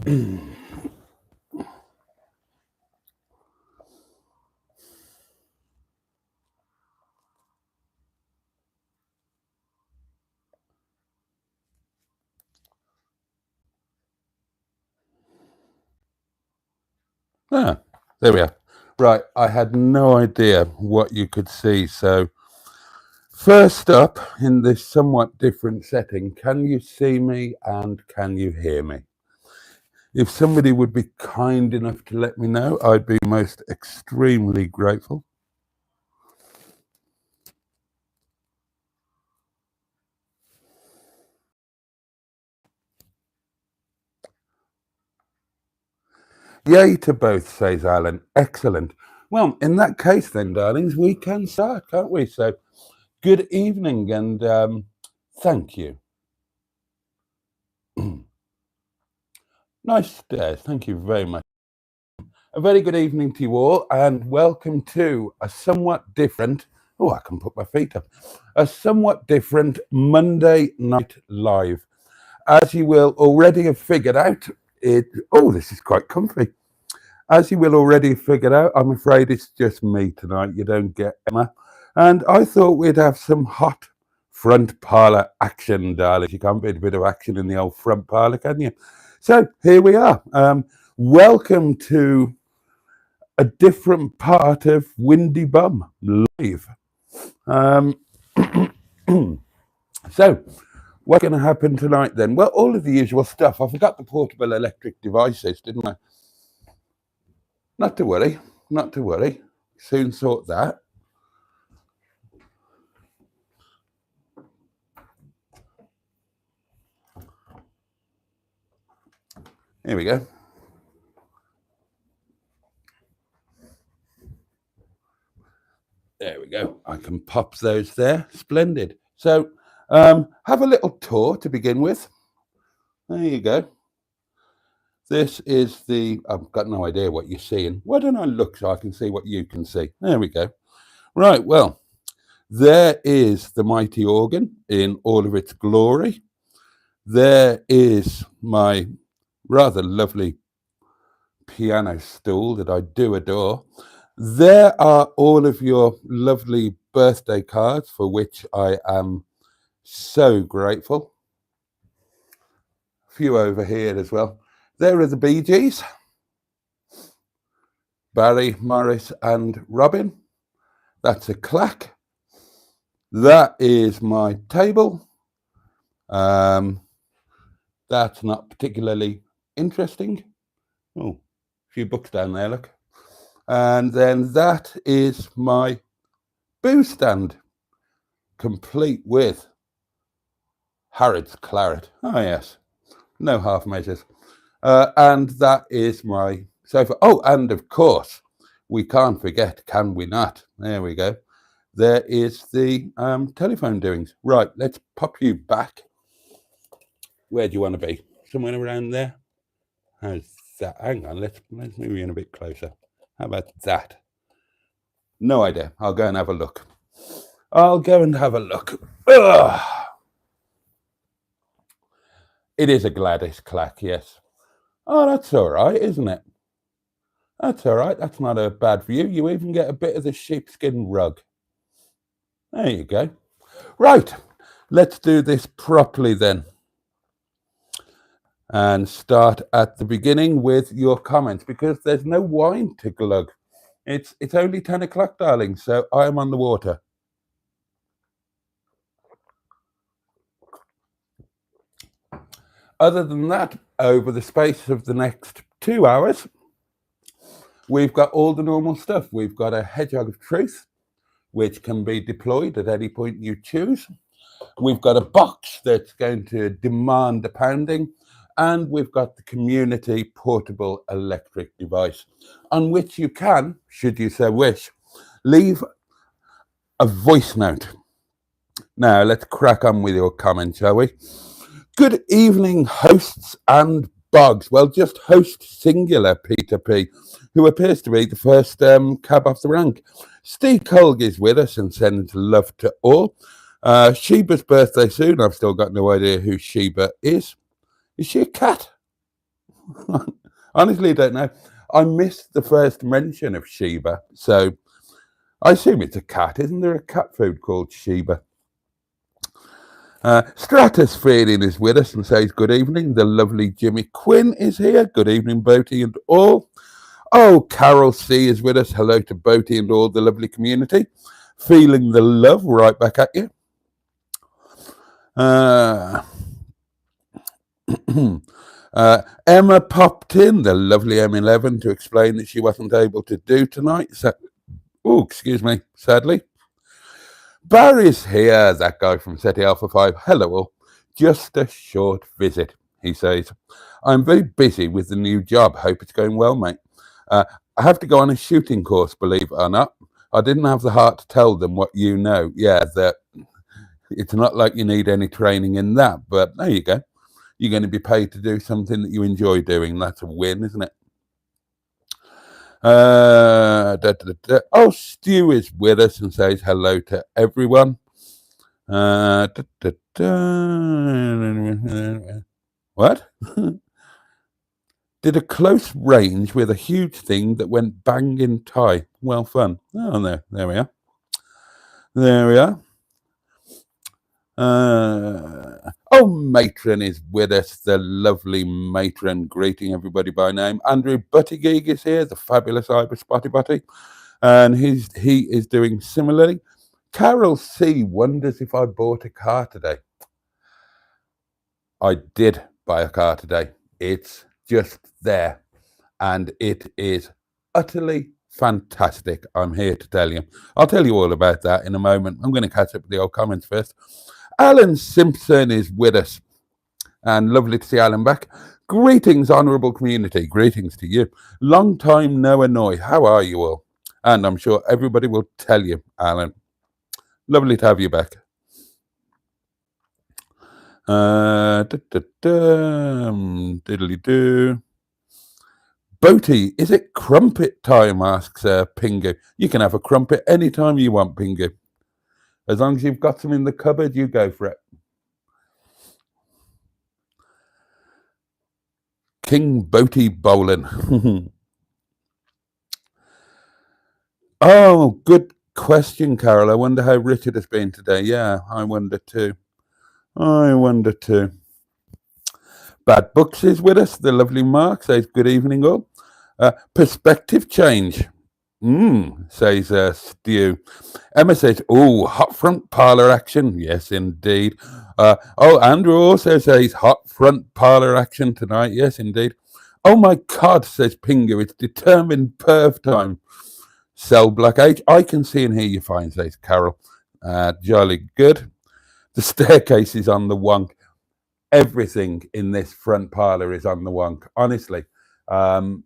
Ah, there we are. Right, I had no idea what you could see. So first up, in this somewhat different setting, can you see me and can you hear me? If somebody would be kind enough to let me know, I'd be most extremely grateful. Yay to both, says Alan. Excellent. Well, in that case then, darlings, we can start, can't we? So good evening and thank you. Nice stairs. Thank you very much. A very good evening to you all and welcome to a somewhat different, oh, I can put my feet up, a somewhat different Monday Night Live. As you will already have figured out, this is quite comfy. As you will already have figured out, I'm afraid it's just me tonight. You don't get Emma. And I thought we'd have some hot front parlour action, darling. You can't beat a bit of action in the old front parlour, can you? So here we are. Welcome to a different part of Windy Bum Live. So what's going to happen tonight then? Well, all of the usual stuff. I forgot the portable electric devices, didn't I? Not to worry, not to worry. Soon sort that. Here we go. There we go. I can pop those there. Splendid. So have a little tour to begin with. There you go. This is the, I've got no idea what you're seeing. Why don't I look so I can see what you can see? There we go. Right, well, there is the mighty organ in all of its glory. There is my rather lovely piano stool that I do adore. There are all of your lovely birthday cards for which I am so grateful. A few over here as well. There are the Bee Gees, Barry, Morris and Robin. That's a clack. That is my table. That's not particularly interesting. Oh, a few books down there, look. And then that is my booze stand, complete with Harrod's Claret. Oh, yes. No half measures. And that is my sofa. Oh, and of course, we can't forget, can we not? There we go. There is the telephone doings. Right, let's pop you back. Where do you want to be? Somewhere around there? How's that? Hang on, let's move you in a bit closer. How about that? No idea. I'll go and have a look. Ugh. It is a Gladys clack, yes. Oh, that's all right, isn't it? That's all right. That's not a bad view. You even get a bit of the sheepskin rug. There you go. Right, let's do this properly then. And start at the beginning with your comments because there's no wine to glug. It's only 10 o'clock, darling, so I am on the water. Other than that, over the space of the next 2 hours, we've got all the normal stuff. We've got a hedgehog of truth, which can be deployed at any point you choose. We've got a box that's going to demand a pounding. And we've got the community portable electric device on which you can, should you so wish, leave a voice note. Now, let's crack on with your comment, shall we? Good evening, hosts and bogs. Well, just host singular, Peter P., who appears to be the first cab off the rank. Steve Colg is with us and sends love to all. Sheba's birthday soon. I've still got no idea who Sheba is. Is she a cat? Honestly, don't know. I missed the first mention of Sheba, so I assume it's a cat. Isn't there a cat food called Sheba? Stratosphere is with us and says good evening. The lovely Jimmy Quinn is here. Good evening, Boaty and all. Oh, Carol C is with us. Hello to Boaty and all the lovely community. Feeling the love right back at you. Emma popped in, the lovely M11, to explain that she wasn't able to do tonight. So, excuse me, sadly. Barry's here, that guy from SETI Alpha 5. Hello all. Just a short visit, he says. I'm very busy with the new job. Hope it's going well, mate. I have to go on a shooting course, believe it or not. I didn't have the heart to tell them what you know. Yeah, that it's not like you need any training in that, but there you go. You're going to be paid to do something that you enjoy doing. That's a win, isn't it? Oh, Stu is with us and says hello to everyone. What? Did a close range with a huge thing that went bang in Thai. Well fun. Oh, no, there we are. There we are. Matron is with us, the lovely Matron, greeting everybody by name. Andrew Buttigieg is here, the fabulous Ibis Spotty Butty, and he is doing similarly. Carol C wonders if I bought a car today. I did buy a car today. It's just there, and it is utterly fantastic. I'm here to tell you. I'll tell you all about that in a moment. I'm going to catch up with the old comments first. Alan Simpson is with us, and lovely to see Alan back. Greetings, honourable community. Greetings to you. Long time no annoy. How are you all? And I'm sure everybody will tell you, Alan. Lovely to have you back. Diddly-doo. Boaty, is it crumpet time? Asks Pingu. You can have a crumpet anytime you want, Pingu. As long as you've got some in the cupboard, you go for it. King Boaty bowling. Oh, good question, Carol. I wonder how Richard has been today. Yeah, I wonder too. Bad Books is with us. The lovely Mark says good evening all. Perspective change. Says Stu. Emma says, hot front parlour action. Yes, indeed. Andrew also says hot front parlour action tonight. Yes, indeed. Oh my God, says Pingu, it's determined perv time. Cell Black H. I can see and hear you fine, says Carol. Jolly good. The staircase is on the wonk. Everything in this front parlour is on the wonk. Honestly.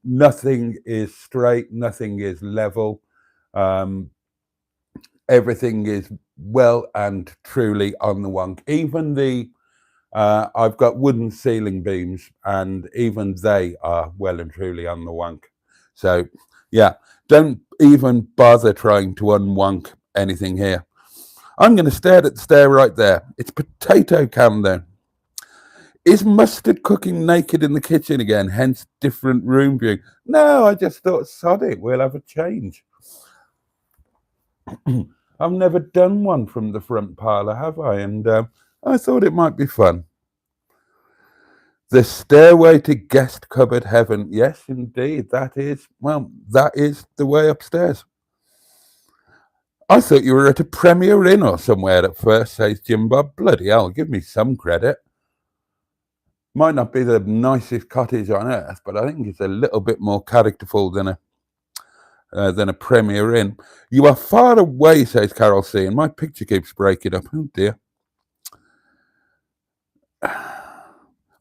Nothing is straight, nothing is level. Everything is well and truly on the wonk. Even I've got wooden ceiling beams, and even they are well and truly on the wonk. So, yeah, don't even bother trying to unwonk anything here. I'm going to stare at the stair right there. It's potato cam there. Is Mustard cooking naked in the kitchen again, hence different room view? No, I just thought, sod it, we'll have a change. I've never done one from the front parlour, have I? And I thought it might be fun. The stairway to guest cupboard heaven. Yes, indeed. That is the way upstairs. I thought you were at a Premier Inn or somewhere at first, says Jim Bob. Bloody hell, give me some credit. Might not be the nicest cottage on earth, but I think it's a little bit more characterful than a Premier Inn. You are far away, says Carol C, and my picture keeps breaking up. Oh dear.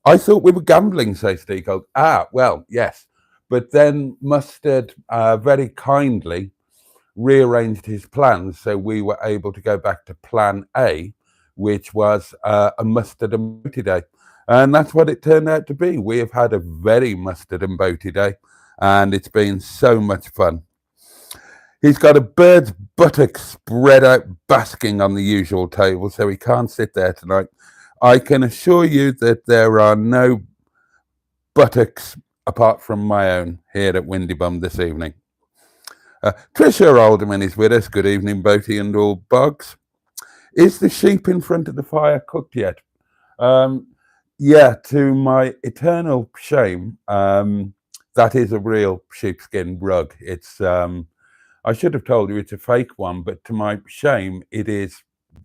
I thought we were gambling, says Steco. Well, yes. But then Mustard very kindly rearranged his plans, so we were able to go back to plan A, which was a Mustard and Boaty day. And that's what it turned out to be. We have had a very Mustard and Boaty day, and it's been so much fun. He's got a bird's buttock spread out basking on the usual table, so he can't sit there tonight. I can assure you that there are no buttocks apart from my own here at Windy Bum this evening. Tricia Alderman is with us. Good evening, Boaty and all bogs. Is the sheep in front of the fire cooked yet? Yeah, to my eternal shame, that is a real sheepskin rug. It's I should have told you it's a fake one, but to my shame, it is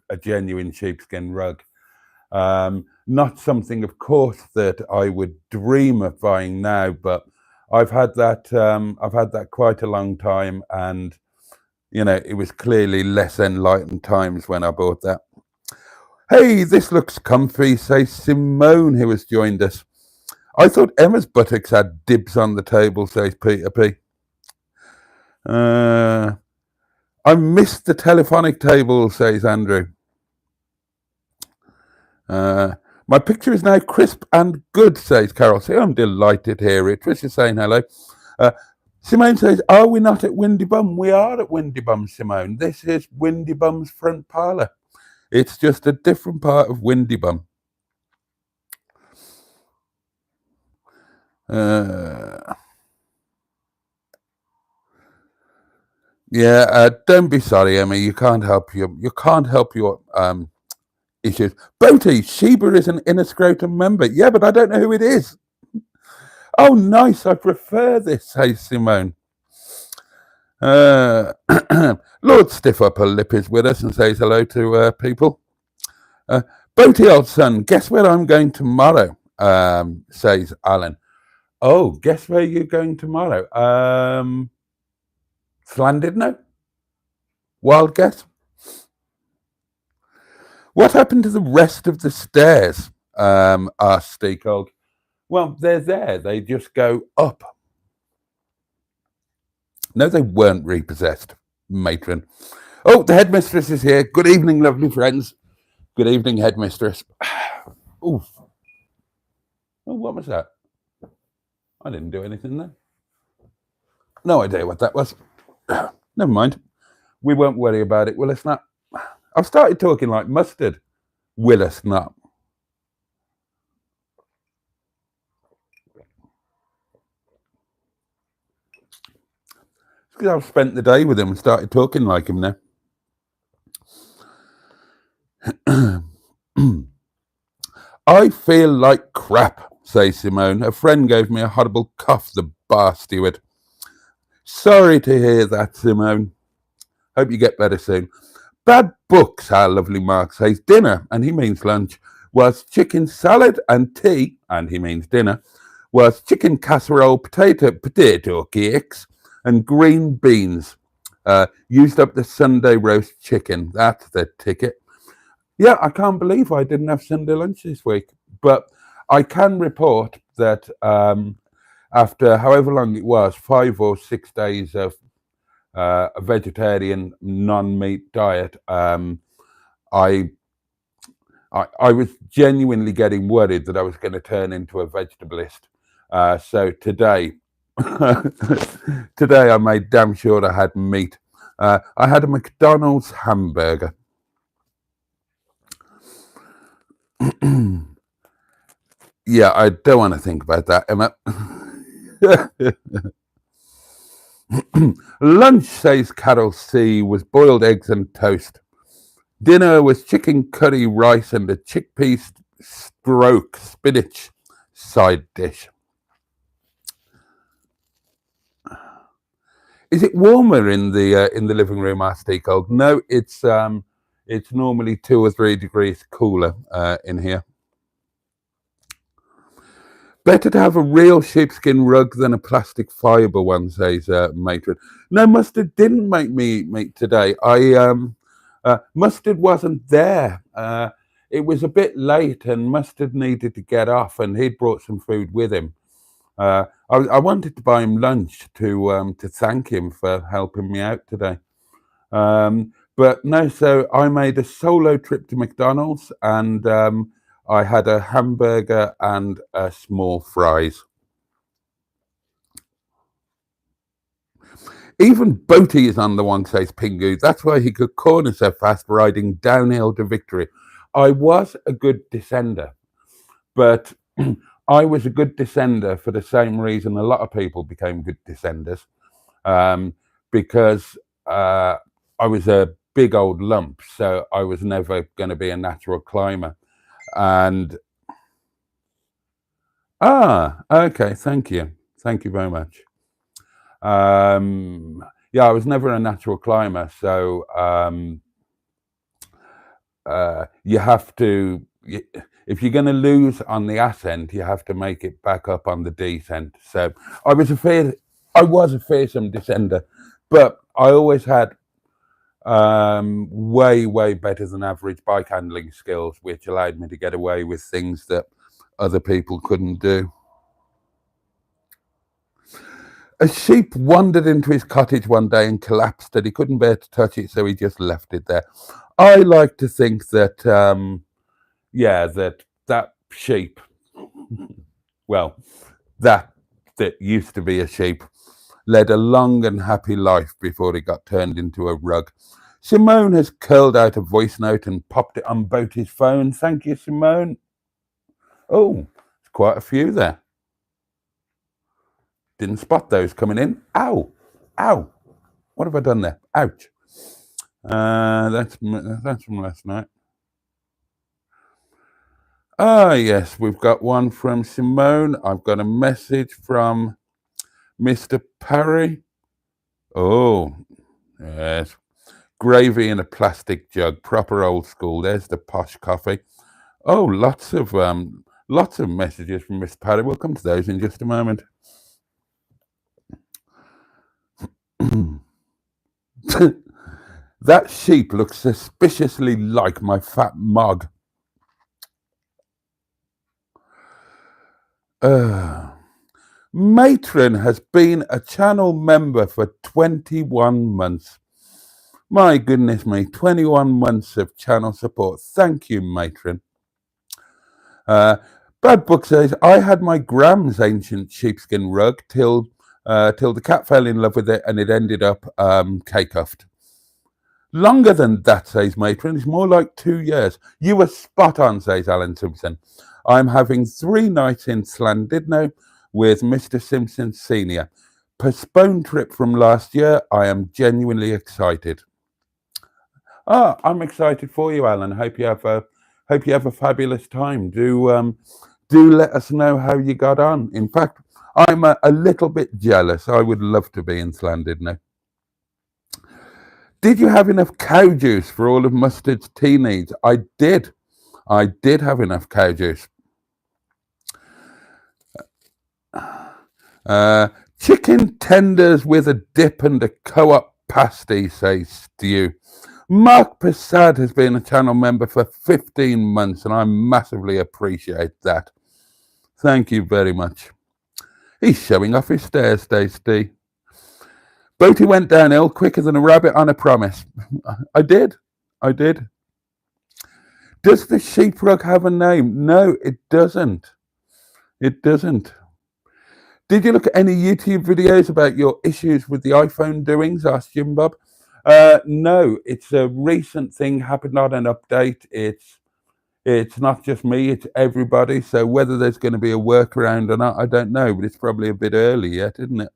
a genuine sheepskin rug. Not something, of course, that I would dream of buying now, but I've had that quite a long time, and you know, it was clearly less enlightened times when I bought that. Hey, this looks comfy, says Simone, who has joined us. I thought Emma's buttocks had dibs on the table, says Peter P. I missed the telephonic table, says Andrew. My picture is now crisp and good, says Carol. See, I'm delighted to hear it. Trisha's saying hello. Simone says, are we not at Windy Bum? We are at Windy Bum, Simone. This is Windy Bum's front parlour. It's just a different part of Windy Bum. Yeah, don't be sorry, Emma. You can't help your issues. Boaty, Sheba is an inner scrotum member. Yeah, but I don't know who it is. Oh, nice. I prefer this, says Simone. Lord Stiff Upper Lip is with us and says hello to people. Boaty, old son, guess where I'm going tomorrow, says Alan. Oh, guess where you're going tomorrow? Llandudno? Wild guess? What happened to the rest of the stairs? Asked Steakold. Well, they're there. They just go up. No, they weren't repossessed, matron. Oh, the headmistress is here. Good evening, lovely friends. Good evening, headmistress. Oof. Oh, what was that? I didn't do anything there. No idea what that was. Never mind. We won't worry about it. Will us not? I've started talking like mustard. Will us not? It's because I've spent the day with him and started talking like him now. I feel like crap, says Simone. A friend gave me a horrible cough, the bar steward. Sorry to hear that, Simone. Hope you get better soon. Bad books, our lovely Mark says. Dinner, and he means lunch, was chicken salad, and tea, and he means dinner, was chicken casserole, potato cakes, and green beans. Used up the Sunday roast chicken. That's the ticket. Yeah, I can't believe I didn't have Sunday lunch this week. But I can report that after however long it was, 5 or 6 days of a vegetarian non-meat diet, I was genuinely getting worried that I was going to turn into a vegetalist. So today, today I made damn sure I had meat. I had a McDonald's hamburger. Yeah, I don't want to think about that, Emma. Lunch, says Carol C, was boiled eggs and toast. Dinner was chicken curry rice and a chickpea stroke spinach side dish. Is it warmer in the living room, asked Steakold? No, it's normally 2 or 3 degrees cooler in here. Better to have a real sheepskin rug than a plastic fibre one, says Matron. No, Mustard didn't make me meat today. Mustard wasn't there. It was a bit late and Mustard needed to get off and he'd brought some food with him. I wanted to buy him lunch to thank him for helping me out today. But no, so I made a solo trip to McDonald's and I had a hamburger and a small fries. Even Boaty is on the one, says Pingu. That's why he could corner so fast riding downhill to victory. I was a good descender, but I was a good descender for the same reason a lot of people became good descenders, because I was a big old lump, so I was never going to be a natural climber. And okay, thank you very much. Yeah, I was never a natural climber, so you have to, if you're going to lose on the ascent, you have to make it back up on the descent. So I was a fearsome descender, but I always had way better than average bike handling skills, which allowed me to get away with things that other people couldn't do. A sheep wandered into his cottage one day and collapsed, and he couldn't bear to touch it, so he just left it there. I like to think that, yeah, that sheep, well, that used to be a sheep, led a long and happy life before it got turned into a rug. Simone has curled out a voice note and popped it on Boaty's phone. Thank you, Simone. Oh, there's quite a few there. Didn't spot those coming in. Ow, ow. What have I done there? Ouch. That's from last night. Yes, we've got one from Simone. I've got a message from Mr. Parry. Oh, yes. Gravy in a plastic jug, proper old school. There's the posh coffee. Oh, lots of messages from Mr. Parry. We'll come to those in just a moment. That sheep looks suspiciously like my fat mug. Matron has been a channel member for 21 months. My goodness me, 21 months of channel support. Thank you, Matron. Brad Book says, I had my Gram's ancient sheepskin rug till the cat fell in love with it and it ended up K-cuffed. Longer than that, says Matron. It's more like 2 years. You were spot on, says Alan Simpson. I'm having 3 nights in Llandudno with Mr. Simpson Senior. Postponed trip from last year. I am genuinely excited. I'm excited for you, Alan. Hope you have a fabulous time. Do let us know how you got on. In fact, I'm a little bit jealous. I would love to be in Llandudno. Did you have enough cow juice for all of Mustard's tea needs? I did have enough cow juice. Chicken tenders with a dip and a co-op pasty, says Stu. Mark Passad has been a channel member for 15 months, and I massively appreciate that. Thank you very much. He's showing off his stairs, Dave Steve. Boaty went downhill quicker than a rabbit on a promise. I did. Does the sheep rug have a name? No, it doesn't. Did you look at any YouTube videos about your issues with the iPhone doings? Asked Jim Bob. No, it's a recent thing, happened on an update. It's not just me, it's everybody. So whether there's going to be a workaround or not, I don't know, but it's probably a bit early yet, isn't it?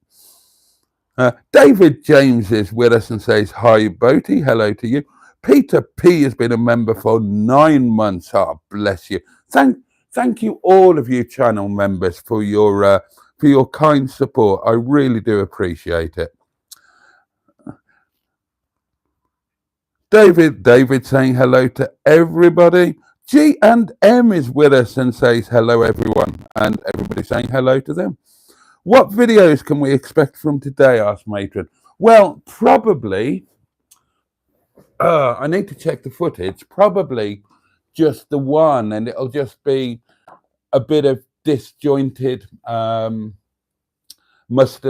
David James is with us and says, hi, Boaty, hello to you. Peter P has been a member for 9 months. Oh, bless you. Thank you, all of you channel members, for your kind support. I really do appreciate it. David saying hello to everybody. G&M is with us and says hello, everyone, and everybody saying hello to them. What videos can we expect from today? Asked Matron. Well, probably, I need to check the footage, probably just the one, and it'll just be a bit of disjointed Mustard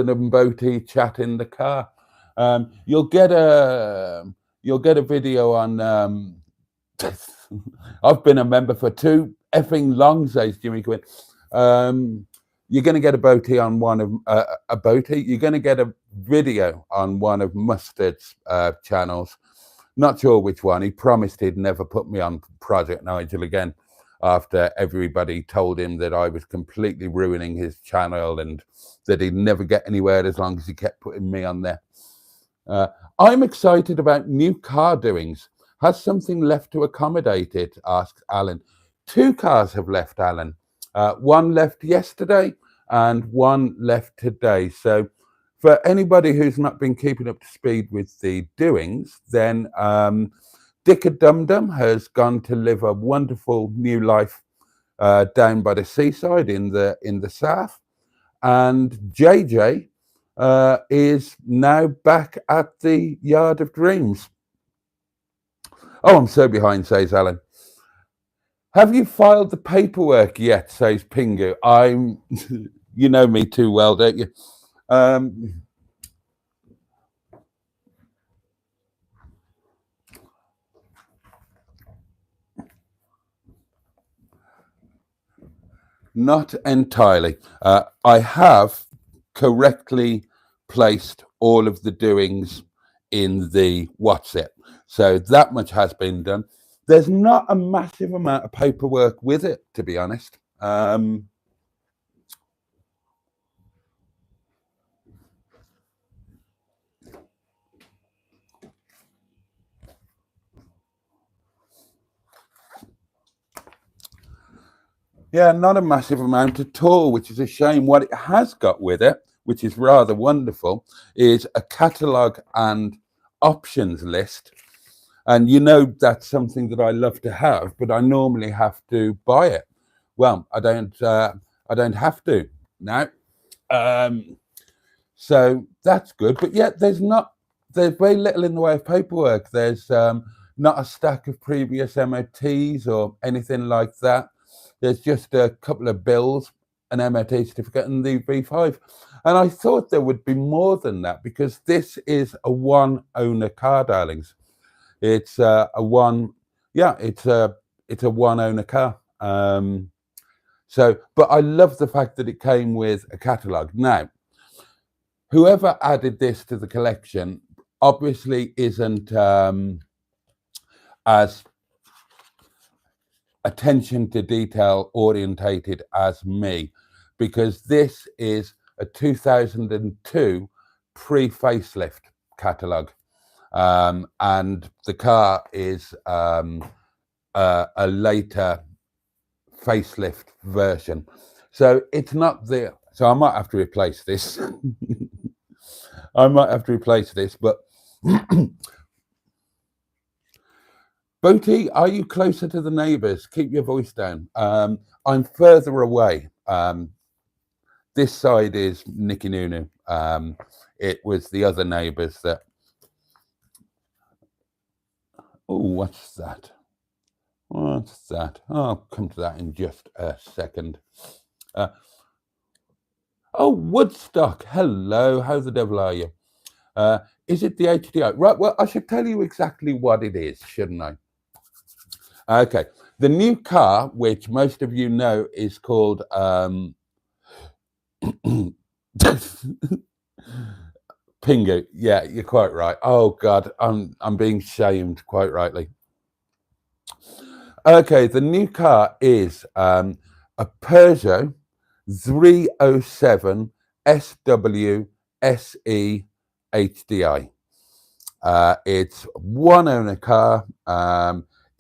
and Boaty chat in the car. You'll get a video on I've been a member for 2 effing long, says Jimmy Quinn. You're going to get a Boaty on one of a Boaty. You're going to get a video on one of Mustard's channels. Not sure which one. He promised he'd never put me on Project Nigel again. after everybody told him that I was completely ruining his channel and that he'd never get anywhere as long as he kept putting me on there. I'm excited about new car doings. Has something left to accommodate it? Asks Alan. 2 cars have left, Alan. One left yesterday and one left today. So for anybody who's not been keeping up to speed with the doings, then Dicker Dum Dum has gone to live a wonderful new life down by the seaside in the south, and JJ is now back at the Yard of Dreams. Oh, I'm so behind, says Alan. Have you filed the paperwork yet, says Pingu. I'm, you know me too well, don't you? Not entirely. I have correctly placed all of the doings in the WhatsApp. So that much has been done. There's not a massive amount of paperwork with it, to be honest. Yeah, not a massive amount at all, which is a shame. What it has got with it, which is rather wonderful, is a catalogue and options list. And you know that's something that I love to have, but I normally have to buy it. Well, I don't have to now. So that's good. But yet there's very little in the way of paperwork. There's not a stack of previous MOTs or anything like that. There's just a couple of bills, an MOT certificate, and the V5. And I thought there would be more than that because this is a one-owner car, darlings. It's a one-owner car. But I love the fact that it came with a catalogue. Now, whoever added this to the collection obviously isn't as attention to detail orientated as me, because this is a 2002 pre-facelift catalogue, and the car is a later facelift version. So it's not there. So I might have to replace this. But Boaty, are you closer to the neighbours? Keep your voice down. I'm further away. This side is Nicky Nunu. It was the other neighbours that... Oh, what's that? What's that? I'll come to that in just a second. Oh, Woodstock. Hello. How the devil are you? Is it the HDI? Right, well, I should tell you exactly what it is, shouldn't I? Okay. The new car, which most of you know is called... Pingu. Yeah, you're quite right. Oh, God, I'm being shamed, quite rightly. Okay, the new car is a Peugeot 307 SW SE HDI. It's one owner car.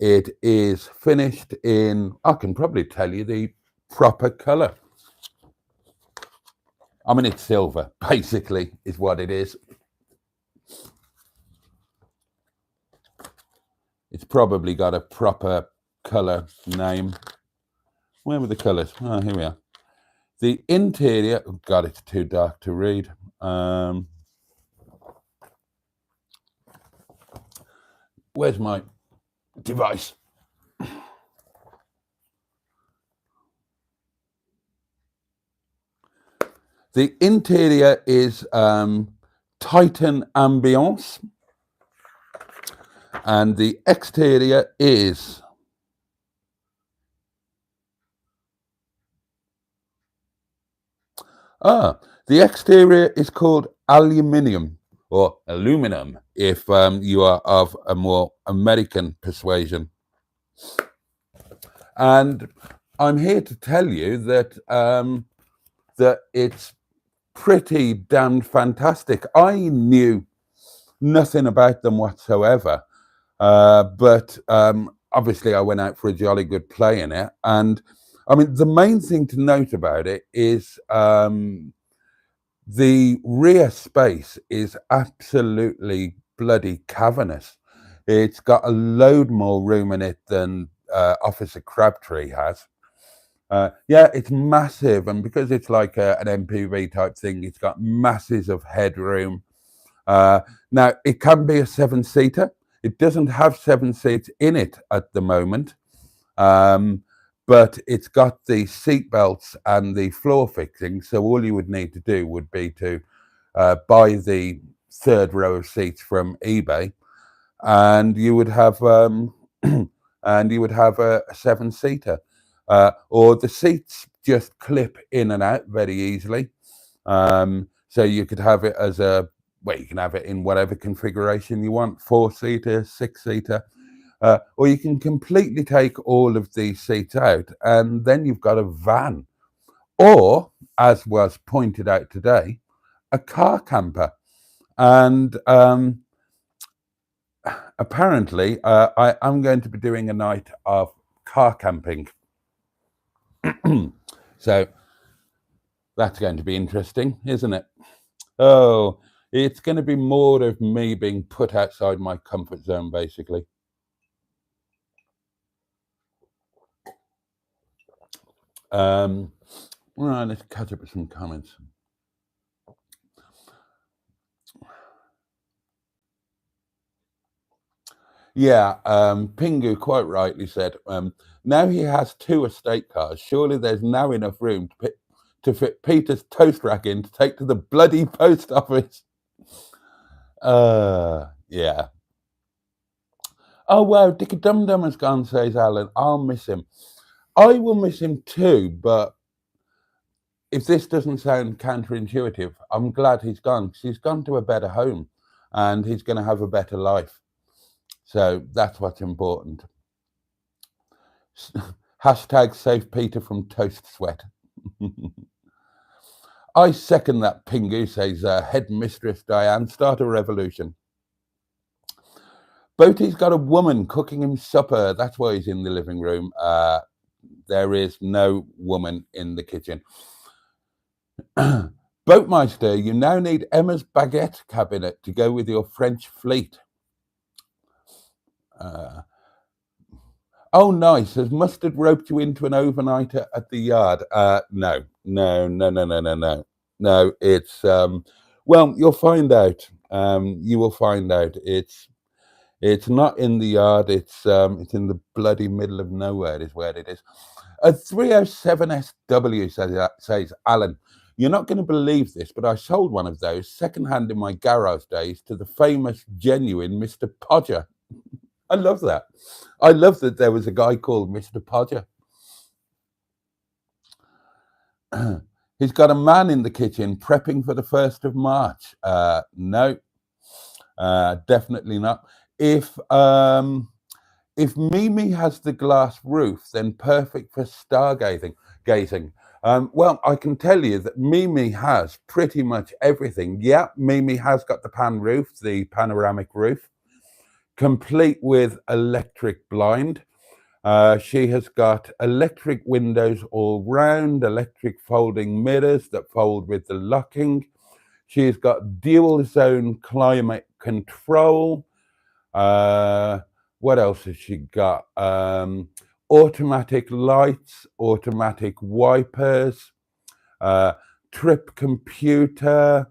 It is finished in, I can probably tell you the proper colour. I mean, it's silver, basically, is what it is. It's probably got a proper colour name. Where were the colours? Oh, here we are. The interior, oh God, it's too dark to read. Where's my device? The interior is Titan Ambiance, and the exterior is the exterior is called aluminium, or aluminum if you are of a more American persuasion. And I'm here to tell you that that it's pretty damn fantastic. I knew nothing about them whatsoever, but obviously I went out for a jolly good play in it. And I mean, the main thing to note about it is the rear space is absolutely bloody cavernous. It's got a load more room in it than Officer Crabtree has. Yeah, it's massive, and because it's like an MPV type thing, it's got masses of headroom. Now, it can be a 7-seater. It doesn't have 7 seats in it at the moment, but it's got the seat belts and the floor fixing. So all you would need to do would be to buy the third row of seats from eBay, and you would have and you would have a 7-seater. Or the seats just clip in and out very easily. So you could have it as a, well, you can have it in whatever configuration you want, 4-seater, 6-seater, or you can completely take all of these seats out and then you've got a van. Or, as was pointed out today, a car camper. And apparently, I'm going to be doing a night of car camping. So that's going to be interesting, isn't it? Oh, it's going to be more of me being put outside my comfort zone, basically. Right, let's catch up with some comments. Yeah, Pingu quite rightly said, now he has 2 estate cars. Surely there's now enough room to fit Peter's toast rack in to take to the bloody post office. Yeah. Oh, wow, Dicky Dum Dum has gone, says Alan. I'll miss him. I will miss him too, but if this doesn't sound counterintuitive, I'm glad he's gone, because he's gone to a better home and he's going to have a better life. So that's what's important. Hashtag save Peter from toast sweat. I second that, Pingu, says Headmistress Diane. Start a revolution. Boaty's got a woman cooking him supper. That's why he's in the living room. There is no woman in the kitchen. Boatmeister, you now need Emma's baguette cabinet to go with your French fleet. Oh, nice. Has Mustard roped you into an overnighter at the yard? No. No, it's, well, you'll find out. You will find out. It's not in the yard. It's in the bloody middle of nowhere is where it is. A 307SW, says Alan. You're not going to believe this, but I sold one of those secondhand in my garage days to the famous, genuine Mr. Podger. I love that. I love that there was a guy called Mr. Podger. He's got a man in the kitchen prepping for the 1st of March. No, definitely not. If Mimi has the glass roof, then perfect for stargazing. Well, I can tell you that Mimi has pretty much everything. Yeah, Mimi has got the pan roof, the panoramic roof, complete with electric blind. She has got electric windows all round, electric folding mirrors that fold with the locking. She's got dual zone climate control. What else has she got? Automatic lights, automatic wipers, trip computer.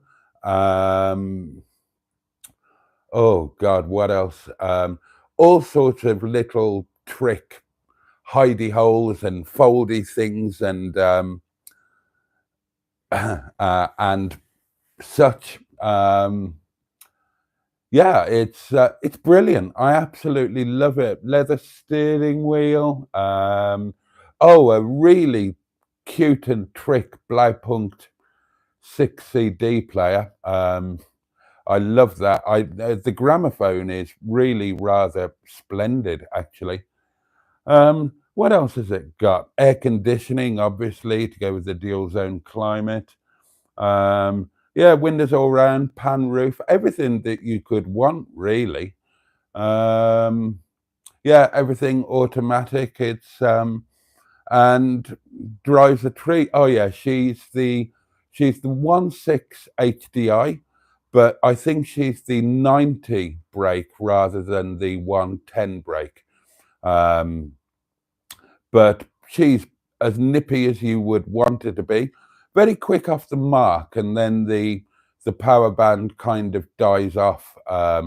Oh God, what else? All sorts of little trick hidey holes and foldy things and such. Yeah, it's brilliant. I absolutely love it. Leather steering wheel. Oh, a really cute and trick Blaupunkt 6 CD player. I love that. The gramophone is really rather splendid, actually. What else has it got? Air conditioning, obviously, to go with the dual zone climate. Yeah, windows all round, pan roof, everything that you could want, really. Um, yeah, everything automatic. It's and drives a treat. Oh yeah, she's the 1.6 HDI, but I think she's the 90 brake rather than the 110 brake. Um, but she's as nippy as you would want her to be. Very quick off the mark, and then the power band kind of dies off a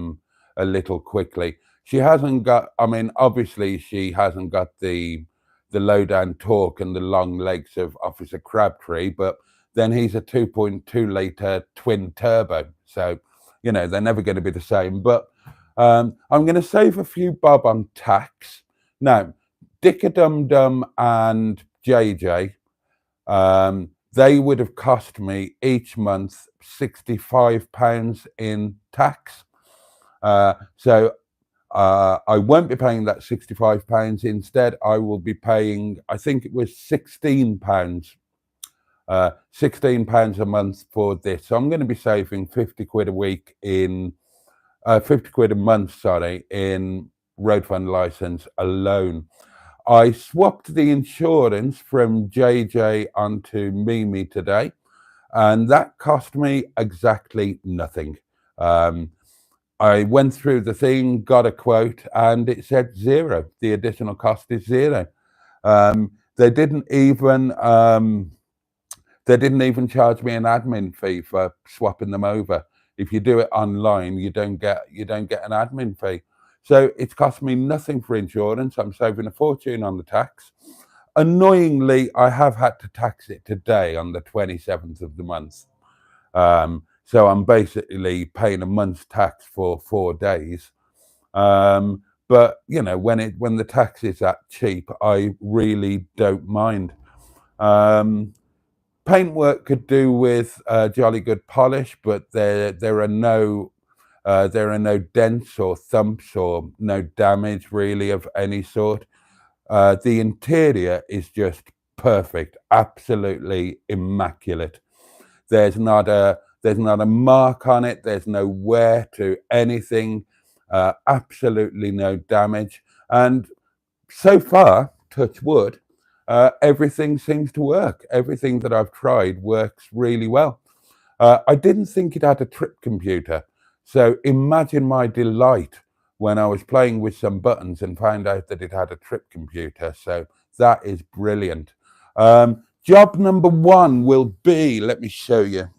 little quickly. She hasn't got. I mean, obviously, she hasn't got the low down torque and the long legs of Officer Crabtree, but then he's a 2.2 liter twin turbo, so they're never going to be the same. But I'm going to save a few bob on tax now. Dicka Dum Dum and JJ, they would have cost me each month £65 in tax. So I won't be paying that £65. Instead, I will be paying, I think it was £16, £16 a month for this. So I'm going to be saving 50 quid a week in, 50 quid a month, sorry, in road fund license alone. I swapped the insurance from JJ onto Mimi today, and that cost me exactly nothing. I went through the thing, got a quote, and it said zero. The additional cost is zero. They didn't even charge me an admin fee for swapping them over. If you do it online, you don't get an admin fee. So it's cost me nothing for insurance. I'm saving a fortune on the tax. Annoyingly, I have had to tax it today on the 27th of the month. So I'm basically paying a month's tax for 4 days. But when the tax is that cheap, I really don't mind. Paintwork could do with jolly good polish, but there are no dents or thumps or no damage really of any sort. The interior is just perfect, absolutely immaculate. There's not a mark on it. There's no wear to anything. Absolutely no damage. And so far, touch wood, everything seems to work. Everything that I've tried works really well. I didn't think it had a trip computer. So imagine my delight when I was playing with some buttons and found out that it had a trip computer. So that is brilliant. Job number one will be, let me show you.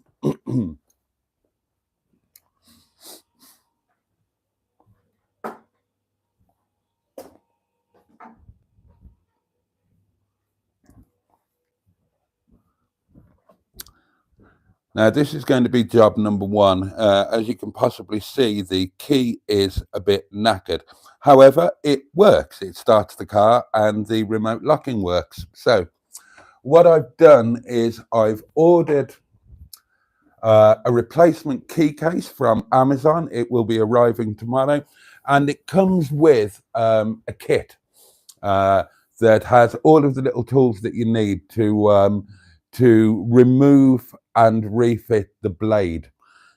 Now, this is going to be job number one. As you can possibly see, the key is a bit knackered. However, it works. It starts the car and the remote locking works. So what I've done is I've ordered a replacement key case from Amazon. It will be arriving tomorrow. And it comes with a kit that has all of the little tools that you need to remove and refit the blade.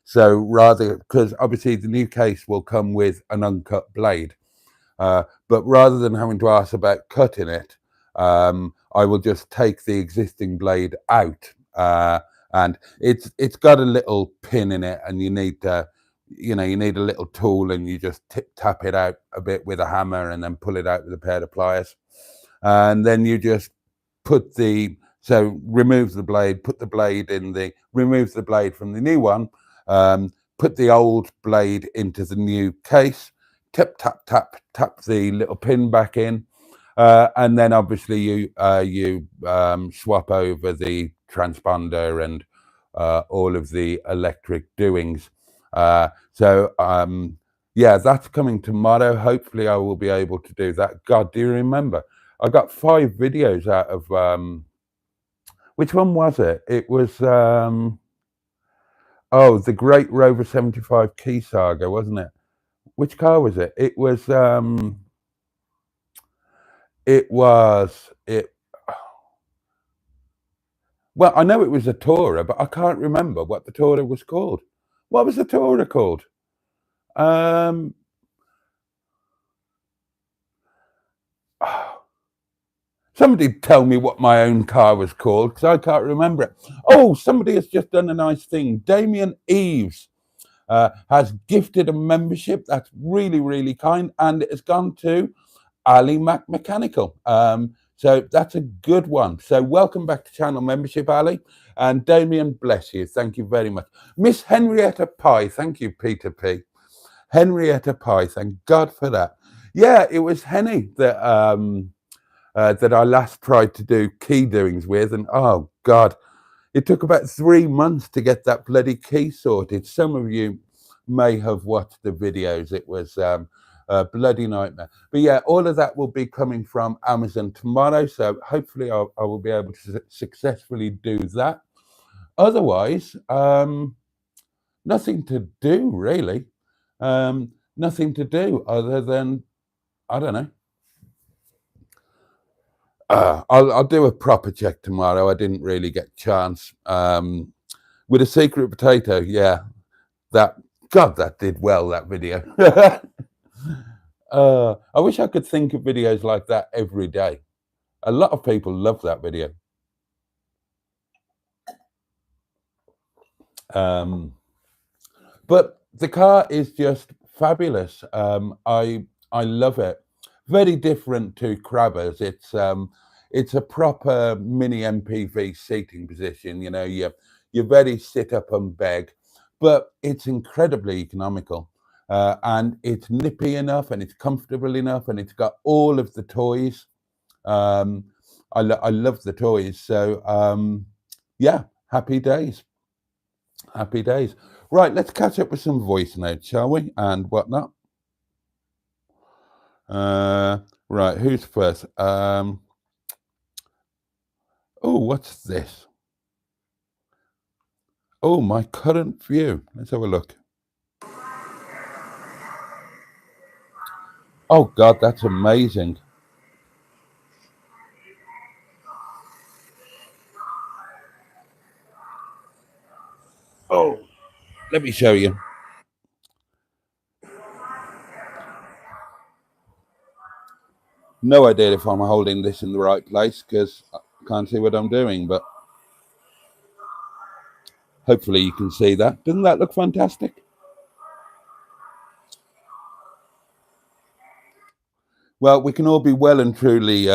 So because obviously the new case will come with an uncut blade, but rather than having to ask about cutting it, I will just take the existing blade out, and it's got a little pin in it, and you need a little tool, and you just tap it out a bit with a hammer, and then pull it out with a pair of pliers, and then you just remove the blade, remove the blade from the new one, put the old blade into the new case, tap the little pin back in, and then obviously you swap over the transponder and all of the electric doings. Yeah, that's coming tomorrow. Hopefully I will be able to do that. God, do you remember? I got 5 videos out of which one was it? It was the Great Rover 75 Key Saga, wasn't it? Which car was it? It was It was it. Well, I know it was a Tourer, but I can't remember what the Tourer was called. What was the Tourer called? Um, Somebody tell me what my own car was called because I can't remember it. Oh, somebody has just done a nice thing. Damien Eves has gifted a membership. That's really, really kind. And it has gone to Ali Mac Mechanical. So that's a good one. So welcome back to channel membership, Ali. And Damien, bless you. Thank you very much. Miss Henrietta Pye. Thank you, Peter P. Henrietta Pye. Thank God for that. Yeah, it was Henny that that I last tried to do key doings with. And oh, God, it took about 3 months to get that bloody key sorted. Some of you may have watched the videos. It was a bloody nightmare. But yeah, all of that will be coming from Amazon tomorrow. So hopefully I will be able to successfully do that. Otherwise, nothing to do really. Nothing to do other than, I don't know. I'll do a proper check tomorrow. I didn't really get a chance. With a secret potato, yeah. That did well, that video. I wish I could think of videos like that every day. A lot of people love that video. But the car is just fabulous. I love it. Very different to Crabbers. It's a proper mini MPV seating position. You know, you're very sit up and beg, but it's incredibly economical. And it's nippy enough and it's comfortable enough and it's got all of the toys. I love the toys. So yeah, happy days. Happy days. Right, let's catch up with some voice notes, shall we? And whatnot. Right, who's first? Oh, what's this? Oh, my current view. Let's have a look. Oh, God, that's amazing. Oh, let me show you. No idea if I'm holding this in the right place because I can't see what I'm doing, but hopefully you can see that. Doesn't that look fantastic? Well, we can all be well and truly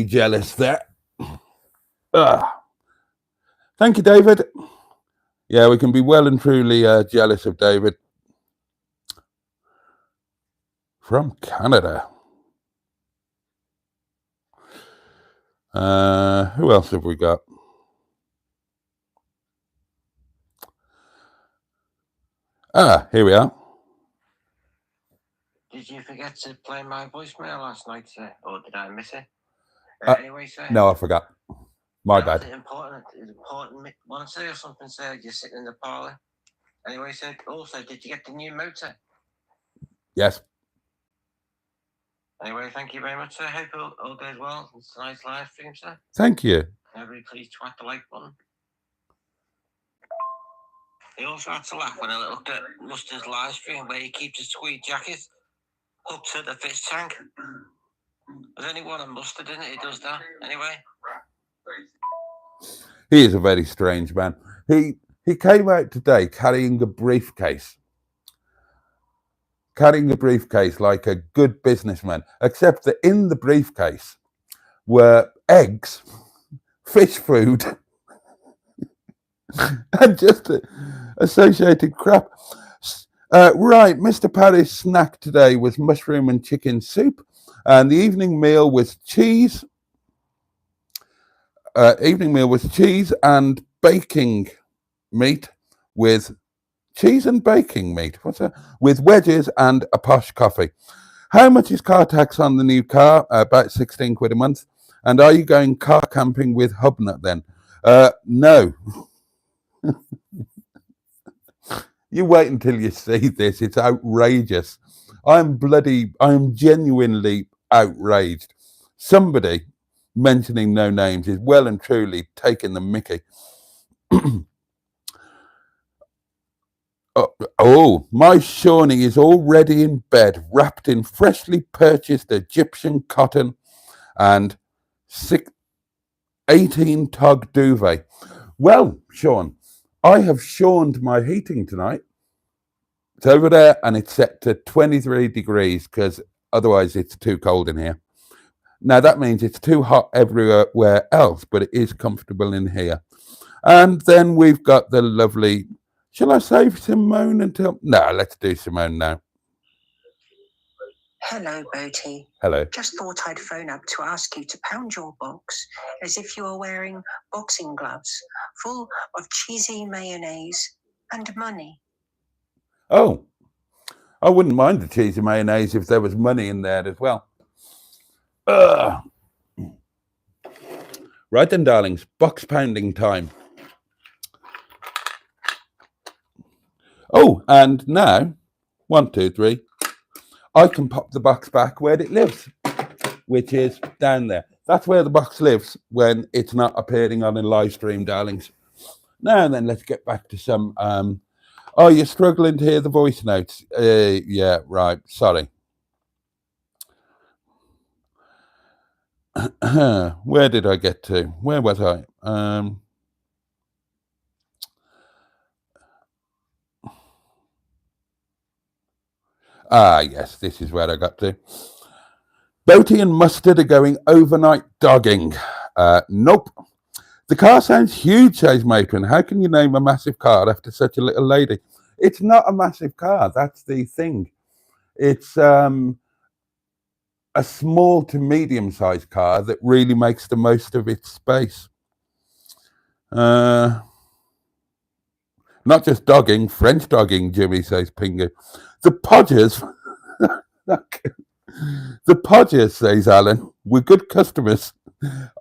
jealous there. Thank you, David. Yeah, we can be well and truly jealous of David from Canada. Who else have we got? Here we are. Did you forget to play my voicemail last night, sir? Or did I miss it? Anyway, sir. No, I forgot. My bad. Is it important? Want to say or something, sir? You're sitting in the parlour. Anyway, sir. Also, did you get the new motor? Yes. Anyway, thank you very much, sir. Hope all goes well. It's a nice live stream, sir. Thank you. Everybody please twat the like button. He also had to laugh when I looked at Mustard's live stream where he keeps his tweed jacket hooked to the fish tank. There's only one on Mustard, isn't it? He does that. Anyway. He is a very strange man. He came out today carrying a briefcase. Carrying the briefcase like a good businessman, except that in the briefcase were eggs, fish food, and just associated crap. Right, Mr. Parry's snack today was mushroom and chicken soup, and the evening meal was cheese. And baking meat with cheese and baking meat. What's that? With wedges and a posh coffee. How much is car tax on the new car? About 16 quid a month. And are you going car camping with Hubnut then? No. You wait until you see this. It's outrageous. I'm genuinely outraged. Somebody mentioning no names is well and truly taking the mickey. My Shawnee is already in bed, wrapped in freshly purchased Egyptian cotton and 18 tug duvet. Well, Sean, I have shawned my heating tonight. It's over there and it's set to 23 degrees because otherwise it's too cold in here. Now that means it's too hot everywhere else, but it is comfortable in here. And then we've got the lovely, shall I save Simone until? No, let's do Simone now. Hello, Boaty. Hello. Just thought I'd phone up to ask you to pound your box as if you were wearing boxing gloves full of cheesy mayonnaise and money. Oh, I wouldn't mind the cheesy mayonnaise if there was money in there as well. Right then, darlings, box pounding time. Oh, and now, 1, 2, 3, I can pop the box back where it lives, which is down there. That's where the box lives when it's not appearing on a live stream, darlings. Now then, let's get back to some... oh, you're struggling to hear the voice notes? Yeah, right, sorry. Where did I get to? Where was I? Yes, this is where I got to. Boaty and Mustard are going overnight dogging. Nope. The car sounds huge, says Matron. How can you name a massive car after such a little lady? It's not a massive car. That's the thing. It's a small to medium-sized car that really makes the most of its space. Not just dogging, French dogging, Jimmy, says Pingu. The Podgers, the Podgers, says Alan, were good customers.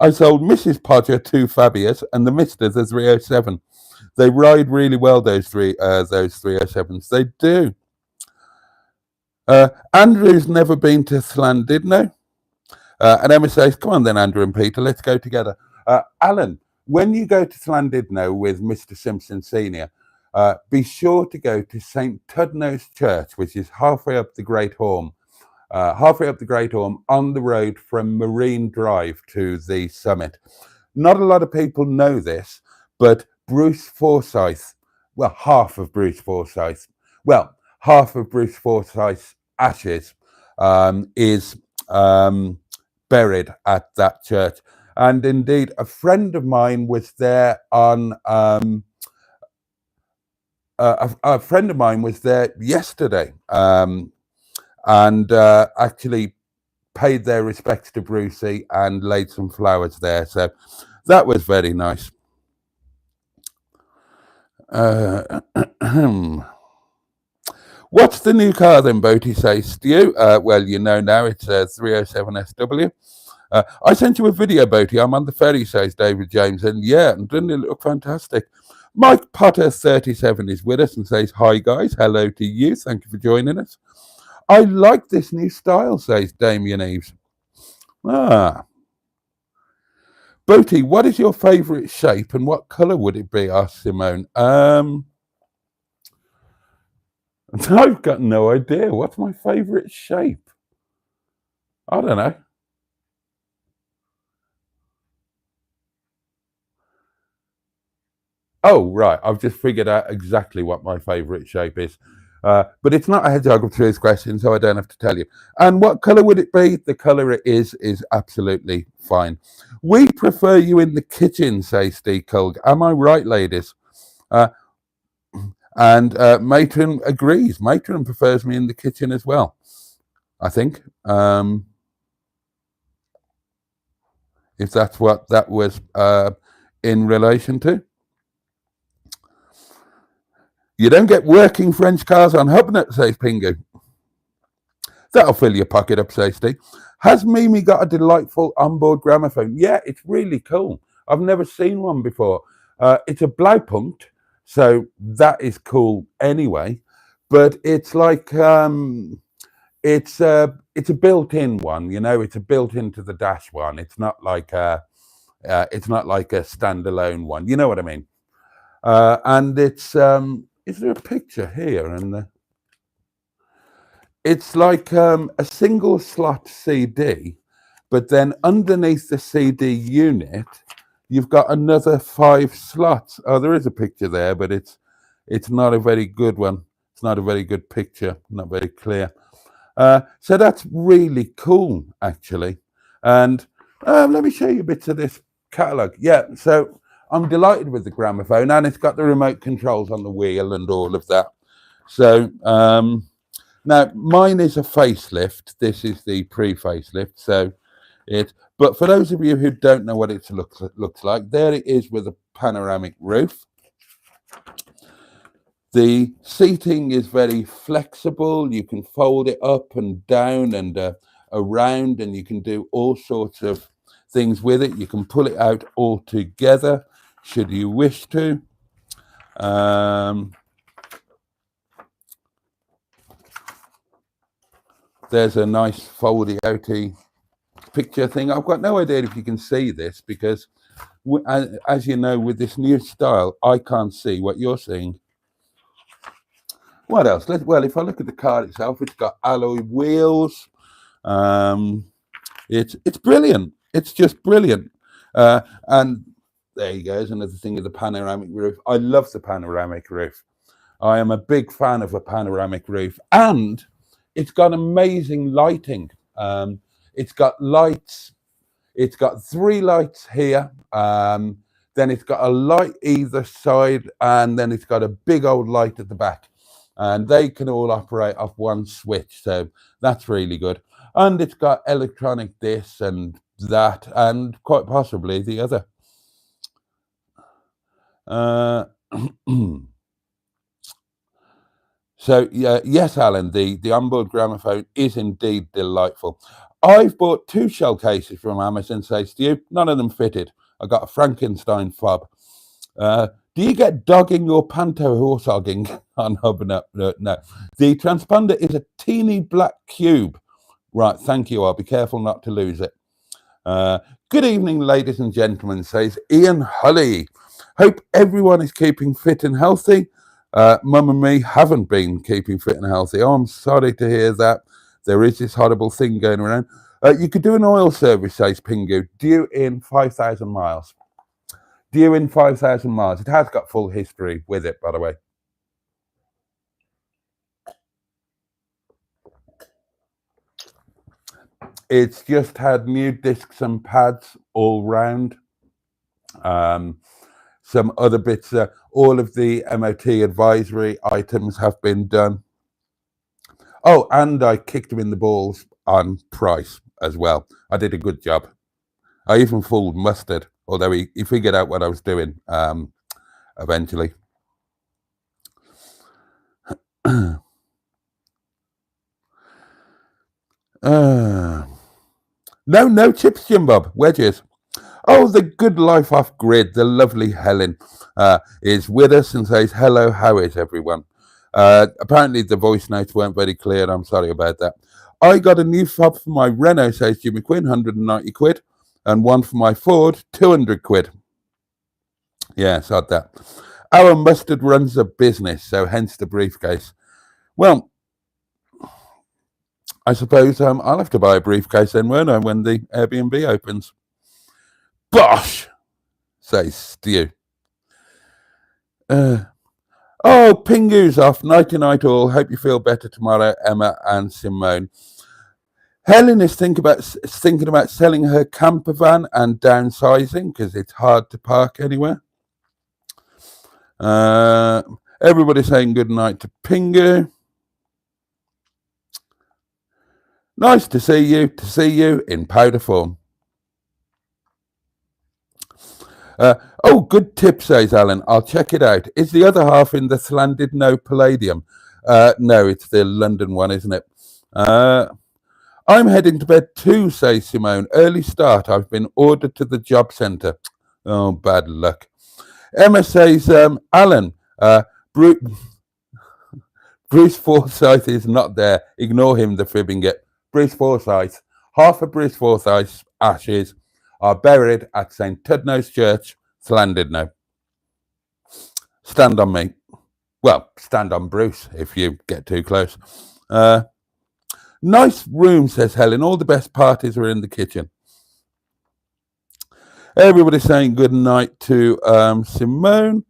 I sold Mrs. Podger 2 Fabius and the Mr. the 307. They ride really well, those 307s. They do. Andrew's never been to Llandudno. And Emma says, come on then, Andrew and Peter, let's go together. Alan, when you go to Llandudno with Mr. Simpson Senior, be sure to go to St. Tudno's Church, which is halfway up the Great Orme. On the road from Marine Drive to the summit. Not a lot of people know this, but Bruce Forsyth, well, half of Bruce Forsyth's ashes is buried at that church. And indeed, a friend of mine was there a friend of mine was there yesterday and actually paid their respects to Brucey and laid some flowers there. So that was very nice. What's the new car then, Boaty, says Stu? Well, you know now, it's a 307SW. I sent you a video, Boaty. I'm on the ferry, says David James. And yeah, doesn't it look fantastic? Mike Potter 37 is with us and says, hi guys, hello to you. Thank you for joining us. I like this new style, says Damien Eves. Boaty, what is your favourite shape and what colour would it be? Asked Simone. I've got no idea. What's my favourite shape? I don't know. Oh, right. I've just figured out exactly what my favourite shape is. But it's not a hedgehog of truth question, so I don't have to tell you. And what colour would it be? The colour it is absolutely fine. We prefer you in the kitchen, says Steve Kulg. Am I right, ladies? And Matron agrees. Matron prefers me in the kitchen as well, I think. If that's what that was in relation to. You don't get working French cars on Hubnet, says Pingu. That'll fill your pocket up, says Steve. Has Mimi got a delightful onboard gramophone? Yeah, it's really cool. I've never seen one before. It's a Blaupunkt, so that is cool anyway. But it's like it's it's a built-in one, you know. It's a built into the dash one. It's not like a standalone one. You know what I mean? And it's is there a picture here? And it's like a single slot CD, but then underneath the CD unit, you've got another 5 slots. Oh, there is a picture there, but it's not a very good one. It's not a very good picture, not very clear. So that's really cool, actually. And let me show you bits of this catalogue. Yeah, so I'm delighted with the gramophone, and it's got the remote controls on the wheel and all of that. So now mine is a facelift. This is the pre-facelift. So but for those of you who don't know what it looks like, there it is with a panoramic roof. The seating is very flexible. You can fold it up and down and around, and you can do all sorts of things with it. You can pull it out all together, should you wish to. There's a nice foldy outy picture thing. I've got no idea if you can see this, because as you know, with this new style, I can't see what you're seeing. What else? Well, if I look at the car itself, it's got alloy wheels. It's brilliant. It's just brilliant. And there you go. There's another thing with the panoramic roof. I love the panoramic roof. I am a big fan of a panoramic roof, and it's got amazing lighting. It's got lights. It's got 3 lights here. Then it's got a light either side, and then it's got a big old light at the back. And they can all operate off one switch, so that's really good. And it's got electronic this and that, and quite possibly the other. So yes, Alan, the onboard gramophone is indeed delightful. I've bought 2 shell cases from Amazon, says Stu. None of them fitted. I got a Frankenstein fob. Do you get dogging or panto horse hogging on Hub? No. The transponder is a teeny black cube. Right, thank you. I'll be careful not to lose it. Good evening, ladies and gentlemen, says Ian Hully. Hope everyone is keeping fit and healthy. Mum and me haven't been keeping fit and healthy. Oh, I'm sorry to hear that. There is this horrible thing going around. You could do an oil service, says Pingu, due in 5,000 miles. Due in 5,000 miles. It has got full history with it, by the way. It's just had new discs and pads all round. Some other bits. All of the MOT advisory items have been done. Oh, and I kicked him in the balls on price as well. I did a good job. I even fooled Mustard, although he figured out what I was doing eventually. No chips, Jim Bob. Wedges. Oh, the good life off grid. The lovely Helen is with us and says, hello, how is everyone? Apparently the voice notes weren't very clear. I'm sorry about that. I got a new fob for my Renault, says Jimmy Quinn, 190 quid. And one for my Ford, 200 quid. Yeah, so that. Our Mustard runs a business, so hence the briefcase. Well, I suppose I'll have to buy a briefcase then, won't I, when the Airbnb opens? Bosh, says Stu. Oh, Pingu's off. Nighty-night all. Hope you feel better tomorrow, Emma and Simone. Helen is thinking about selling her camper van and downsizing because it's hard to park anywhere. Everybody saying good night to Pingu. Nice to see you in powder form. Oh, good tip, says Alan. I'll check it out. Is the other half in the Llandudno Palladium? No, it's the London one, isn't it? I'm heading to bed too, says Simone. Early start. I've been ordered to the job centre. Oh, bad luck. Emma says, Alan, Bruce Forsyth is not there. Ignore him, the fibbing it. Bruce Forsyth, half of Bruce Forsyth's ashes are buried at St. Tudnose Church, Llandudno. Stand on me. Well, stand on Bruce if you get too close. Nice room, says Helen. All the best parties are in the kitchen. Everybody's saying good night to Simone.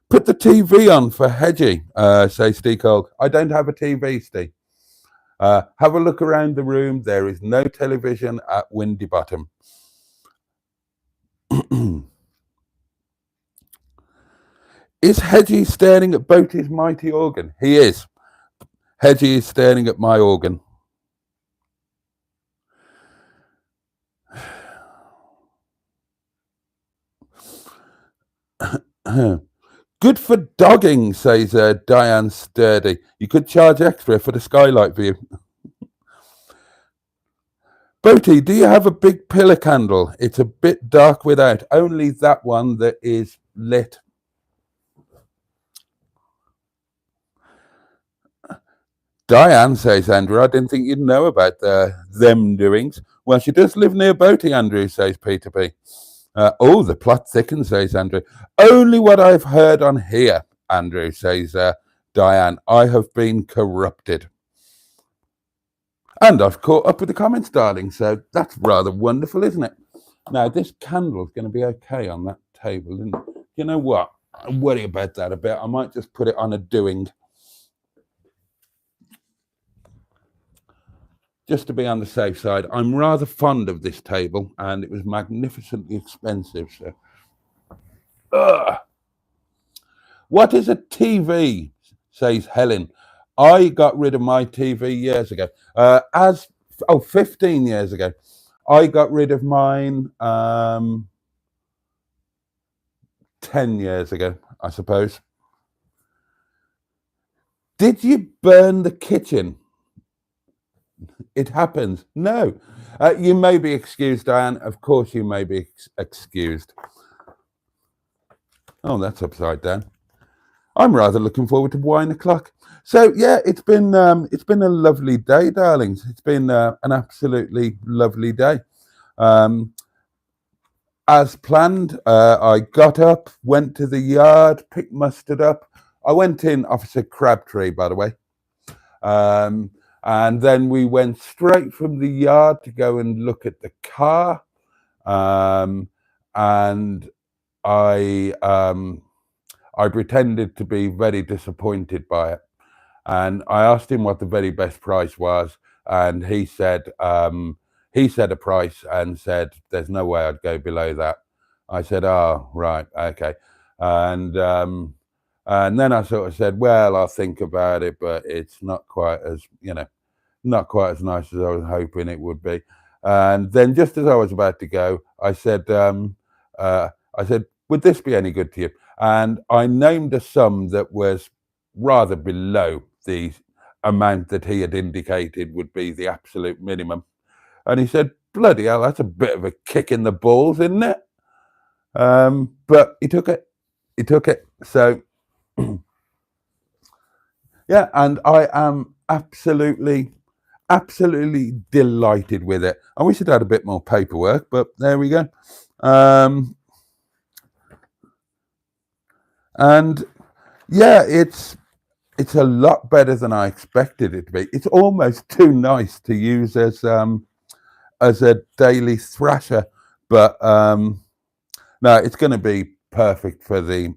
Put the TV on for Hedgie, says Steve Cole. I don't have a TV, Steve. Have a look around the room. There is no television at Windy Bottom. Is Hedgie staring at Boaty's mighty organ? He is. Hedgie is staring at my organ. Good for dogging, says Diane Sturdy. You could charge extra for the skylight view. Boaty, do you have a big pillar candle? It's a bit dark without. Only that one that is lit. Diane, says Andrew, I didn't think you'd know about them doings. Well, she does live near Boaty, Andrew, says Peter P. Oh, the plot thickens, says Andrew. Only what I've heard on here, Andrew, says Diane. I have been corrupted. And I've caught up with the comments, darling, so that's rather wonderful, isn't it? Now, this candle's going to be okay on that table, isn't it? You know what? I worry about that a bit. I might just put it on a doing. Just to be on the safe side. I'm rather fond of this table, and it was magnificently expensive. So, what is a TV? Says Helen. I got rid of my TV years ago. 15 years ago. I got rid of mine 10 years ago, I suppose. Did you burn the kitchen? It happens. No. You may be excused, Diane. Of course you may be excused. Oh, that's upside down. I'm rather looking forward to wine o'clock. So yeah, it's been a lovely day, darlings. It's been an absolutely lovely day. As planned, I got up, went to the yard, picked mustard up. I went in Officer Crabtree, by the way. And then we went straight from the yard to go and look at the car. And I pretended to be very disappointed by it. And I asked him what the very best price was. And he said a price and said, there's no way I'd go below that. I said, oh, right, okay. And then I sort of said, well, I'll think about it, but it's not quite as, not quite as nice as I was hoping it would be. And then just as I was about to go, I said, would this be any good to you? And I named a sum that was rather below the amount that he had indicated would be the absolute minimum. And he said, bloody hell, that's a bit of a kick in the balls, isn't it? But he took it. He took it. So, yeah, and I am absolutely delighted with it. I wish it had a bit more paperwork, but there we go. And yeah, it's a lot better than I expected it to be. It's almost too nice to use as a daily thrasher, but no, it's going to be perfect for the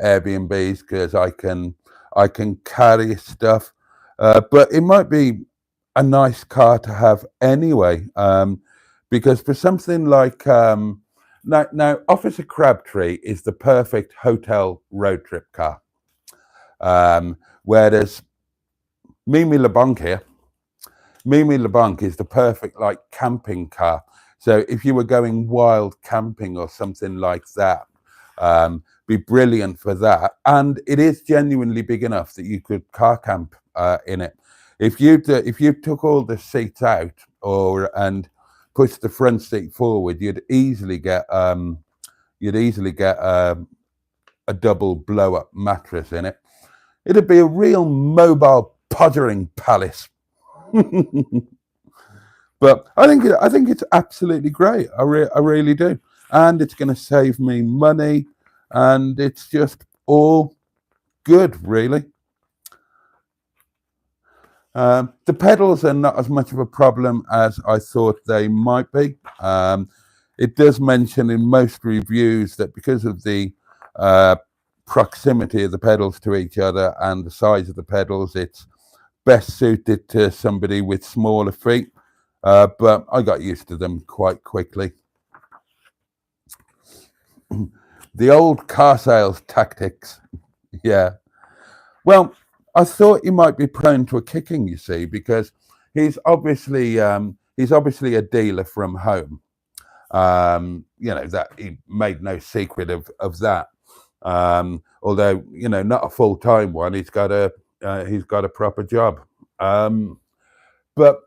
Airbnbs because I can carry stuff, but it might be a nice car to have anyway, because for something like now Officer Crabtree is the perfect hotel road trip car, whereas Mimi LeBlanc here, Mimi LeBlanc is the perfect like camping car. So if you were going wild camping or something like that, be brilliant for that. And it is genuinely big enough that you could car camp in it. If you took all the seats out and pushed the front seat forward, you'd easily get a double blow up mattress in it. It'd be a real mobile pottering palace. But I think it's absolutely great. I really do, and it's going to save me money, and it's just all good, really. The pedals are not as much of a problem as I thought they might be. It does mention in most reviews that because of the proximity of the pedals to each other and the size of the pedals, it's best suited to somebody with smaller feet. But I got used to them quite quickly. The old car sales tactics. Yeah. Well, I thought he might be prone to a kicking, you see, because he's obviously a dealer from home. That he made no secret of that. Although not a full-time one. He's got a proper job. But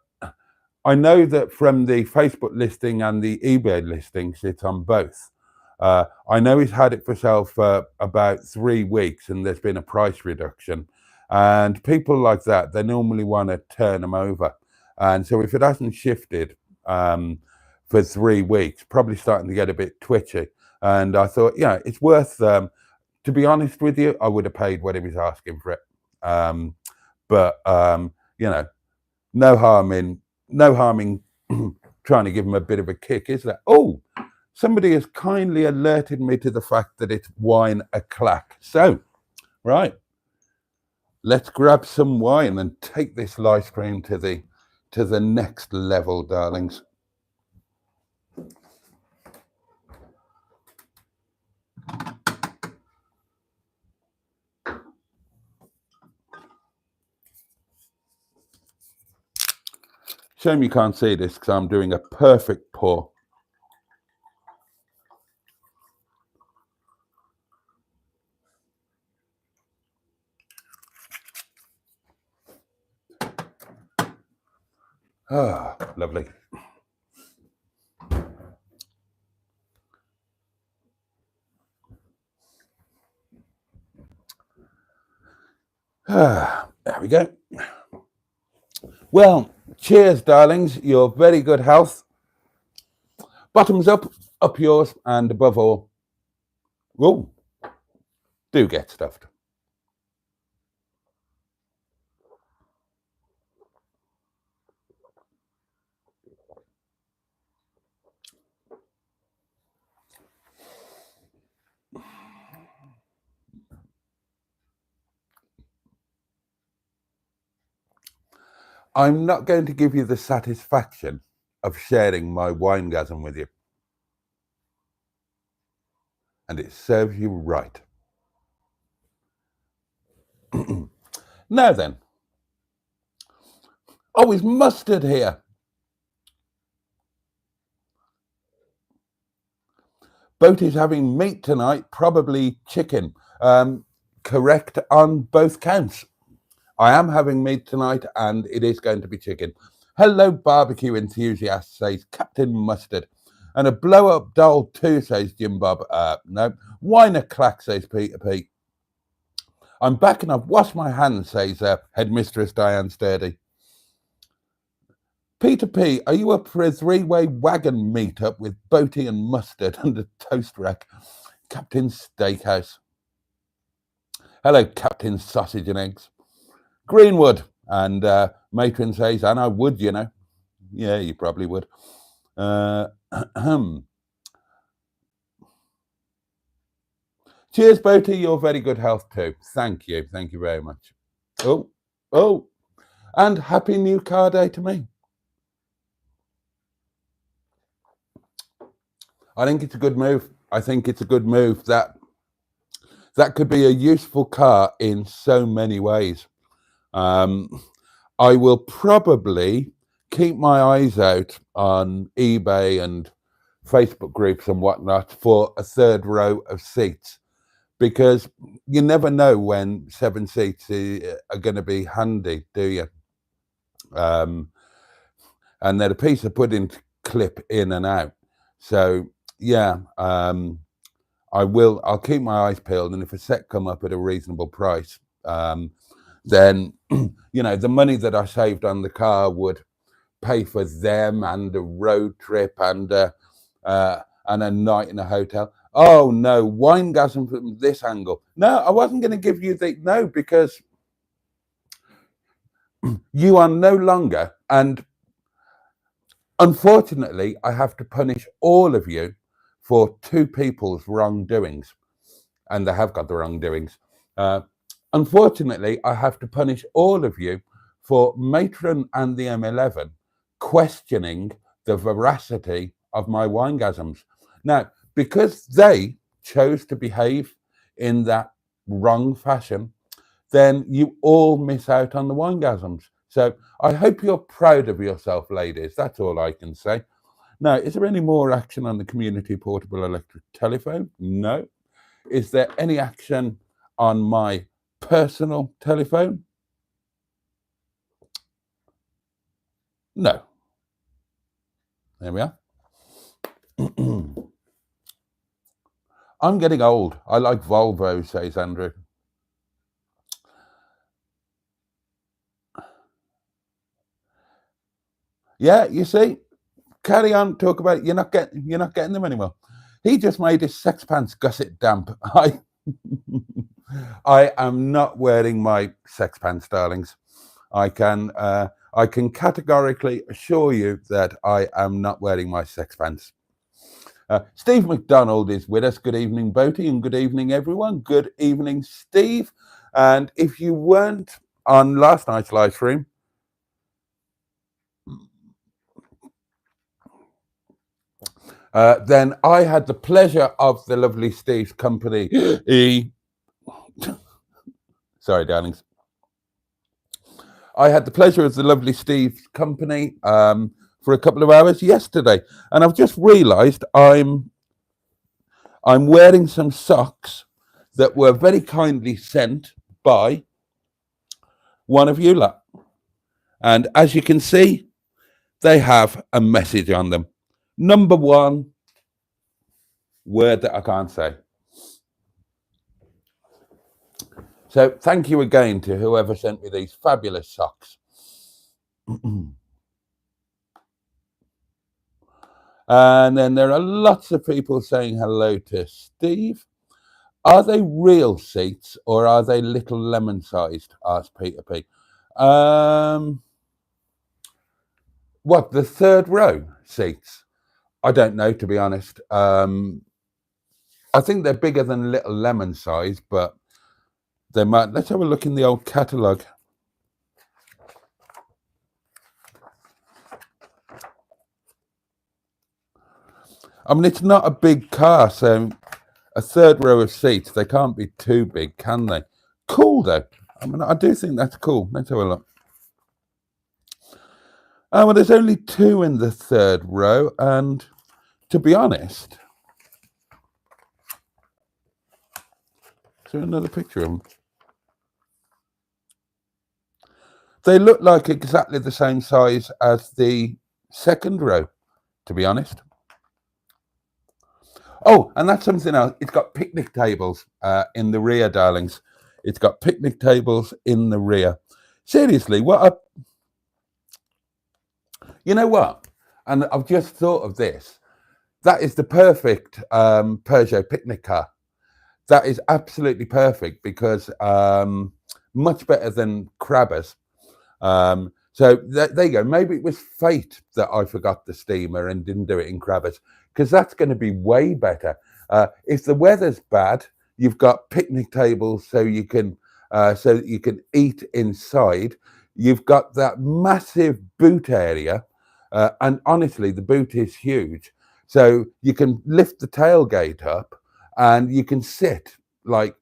I know that from the Facebook listing and the eBay listings, it's on both. I know he's had it for sale for about 3 weeks, and there's been a price reduction. And people like that, they normally want to turn them over. And so if it hasn't shifted for 3 weeks, probably starting to get a bit twitchy. And I thought, it's worth. To be honest with you, I would have paid what he was asking for it. But no harm in trying to give him a bit of a kick, is there? Oh, somebody has kindly alerted me to the fact that it's wine o'clock. So, right, let's grab some wine and take this ice cream to the next level, darlings. Shame you can't see this because I'm doing a perfect pour. Ah, lovely. Ah, there we go. Well, cheers, darlings. Your very good health. Bottoms up yours, and above all, whoa, do get stuffed. I'm not going to give you the satisfaction of sharing my winegasm with you. And it serves you right. Now then. Oh, is mustard here? Boaty's having meat tonight, probably chicken. Correct on both counts. I am having meat tonight, and it is going to be chicken. Hello, barbecue enthusiast, says Captain Mustard. And a blow-up doll too, says Jim Bob. No. Wine o'clock, says Peter P. I'm back and I've washed my hands, says Headmistress Diane Sturdy. Peter P, are you up for a 3-way wagon meet-up with Boaty and Mustard and a toast rack? Captain Steakhouse. Hello, Captain Sausage and Eggs. Greenwood. And Matron says, and I would, you know. Yeah, you probably would. Cheers, Boaty. Your very good health too. Thank you. Thank you very much. Oh. And happy new car day to me. I think it's a good move. I think it's a good move. That could be a useful car in so many ways. I will probably keep my eyes out on eBay and Facebook groups and whatnot for a third row of seats, because you never know when 7 seats are going to be handy, do you? And they're a piece of pudding to clip in and out. So yeah, I'll keep my eyes peeled, and if a set come up at a reasonable price, then the money that I saved on the car would pay for them and a road trip and a night in a hotel. Oh no, winegasm from this angle. No, I wasn't going to give you no, because you are no longer, and unfortunately, I have to punish all of you for two people's wrongdoings, and they have got the wrongdoings. Unfortunately, I have to punish all of you for Matron and the M11 questioning the veracity of my winegasms. Now, because they chose to behave in that wrong fashion, then you all miss out on the winegasms. So I hope you're proud of yourself, ladies. That's all I can say. Now, is there any more action on the community portable electric telephone? No. Is there any action on my personal telephone? No. There we are. I'm getting old. I like Volvo, says Andrew. Yeah, you see, carry on, talk about it. You're not getting them anymore. He just made his sex pants gusset damp. I am not wearing my sex pants, darlings. I can categorically assure you that I am not wearing my sex pants. Steve McDonald is with us. Good evening, Boaty, and good evening, everyone. Good evening, Steve. And if you weren't on last night's live stream, then I had the pleasure of the lovely Steve's company. Sorry, darlings. I had the pleasure of the lovely Steve's company for a couple of hours yesterday, and I've just realised I'm wearing some socks that were very kindly sent by one of you lot, and as you can see, they have a message on them. Number one word that I can't say. So thank you again to whoever sent me these fabulous socks. And then there are lots of people saying hello to Steve. Are they real seats or are they little lemon sized? Asked Peter P. What, the third row seats? I don't know, to be honest. I think they're bigger than little lemon size, but they might. Let's have a look in the old catalogue. I mean, it's not a big car, so a third row of seats, they can't be too big, can they? Cool, though. I mean, I do think that's cool. Let's have a look. Oh, well, there's only two in the third row, and to be honest, is there another picture of them? They look like exactly the same size as the second row, to be honest. Oh, and that's something else. It's got picnic tables in the rear, darlings. It's got picnic tables in the rear. Seriously, you know what? And I've just thought of this. That is the perfect Peugeot picnic car. That is absolutely perfect because much better than Crabbers. So there you go. Maybe it was fate that I forgot the steamer and didn't do it in Crabbers, because that's going to be way better. If the weather's bad, you've got picnic tables so you can eat inside. You've got that massive boot area, and honestly, the boot is huge. So you can lift the tailgate up, and you can sit, like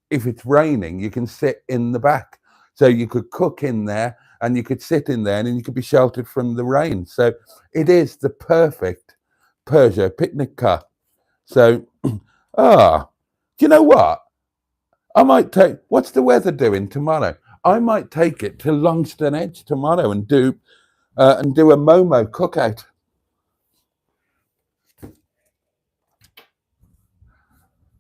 if it's raining, you can sit in the back. So you could cook in there, and you could sit in there, and you could be sheltered from the rain. So it is the perfect Peugeot picnic car. So, do you know what? I might take. What's the weather doing tomorrow? I might take it to Longston Edge tomorrow and do a Momo cookout.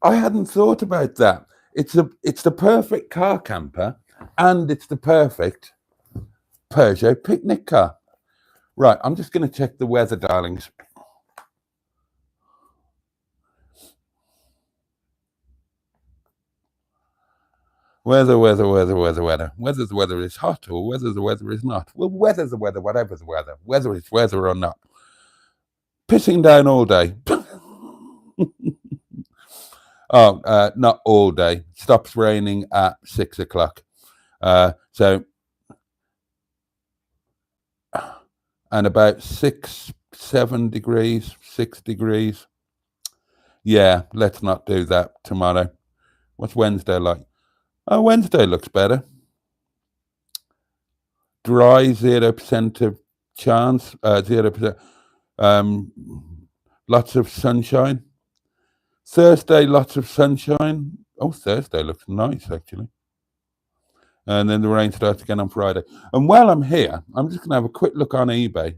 I hadn't thought about that. It's the perfect car camper, and it's the perfect Peugeot picnic car. Right, I'm just going to check the weather, darlings. Whether the weather is hot or whether the weather is not. Well, whether the weather, whatever the weather, whether it's weather or not. Pissing down all day. Oh, not all day. Stops raining at 6 o'clock. So, and about 7 degrees, 6 degrees. Yeah, let's not do that tomorrow. What's Wednesday like? Oh, Wednesday looks better. Dry, 0% of chance, 0%. Lots of sunshine. Thursday, lots of sunshine. Oh, Thursday looks nice, actually. And then the rain starts again on Friday. And while I'm here, I'm just going to have a quick look on eBay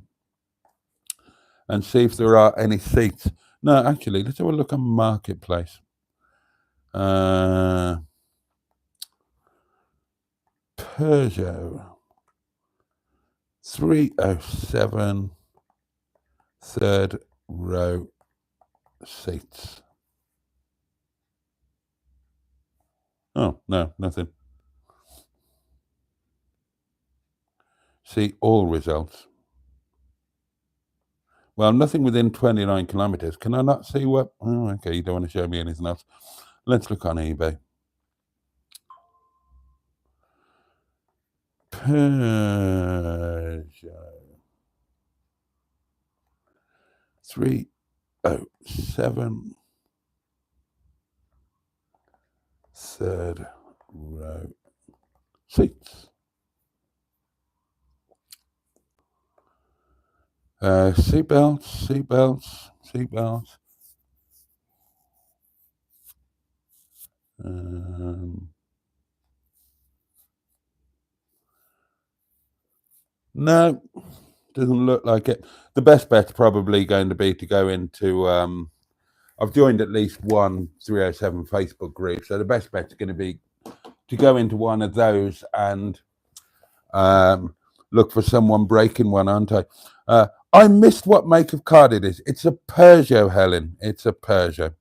and see if there are any seats. No, actually, let's have a look on Marketplace. Peugeot 307 third row seats. Oh, no, nothing. See all results. Well, nothing within 29 kilometers. Can I not see what? Oh, okay, you don't want to show me anything else. Let's look on eBay. Peugeot 307 third row seats. Seatbelts. No, doesn't look like it. The best bet's probably going to be to go into, I've joined at least one 307 Facebook group, so the best bet's going to be to go into one of those and look for someone breaking one, aren't I? I missed what make of car it is. It's a Peugeot, Helen. It's a Peugeot.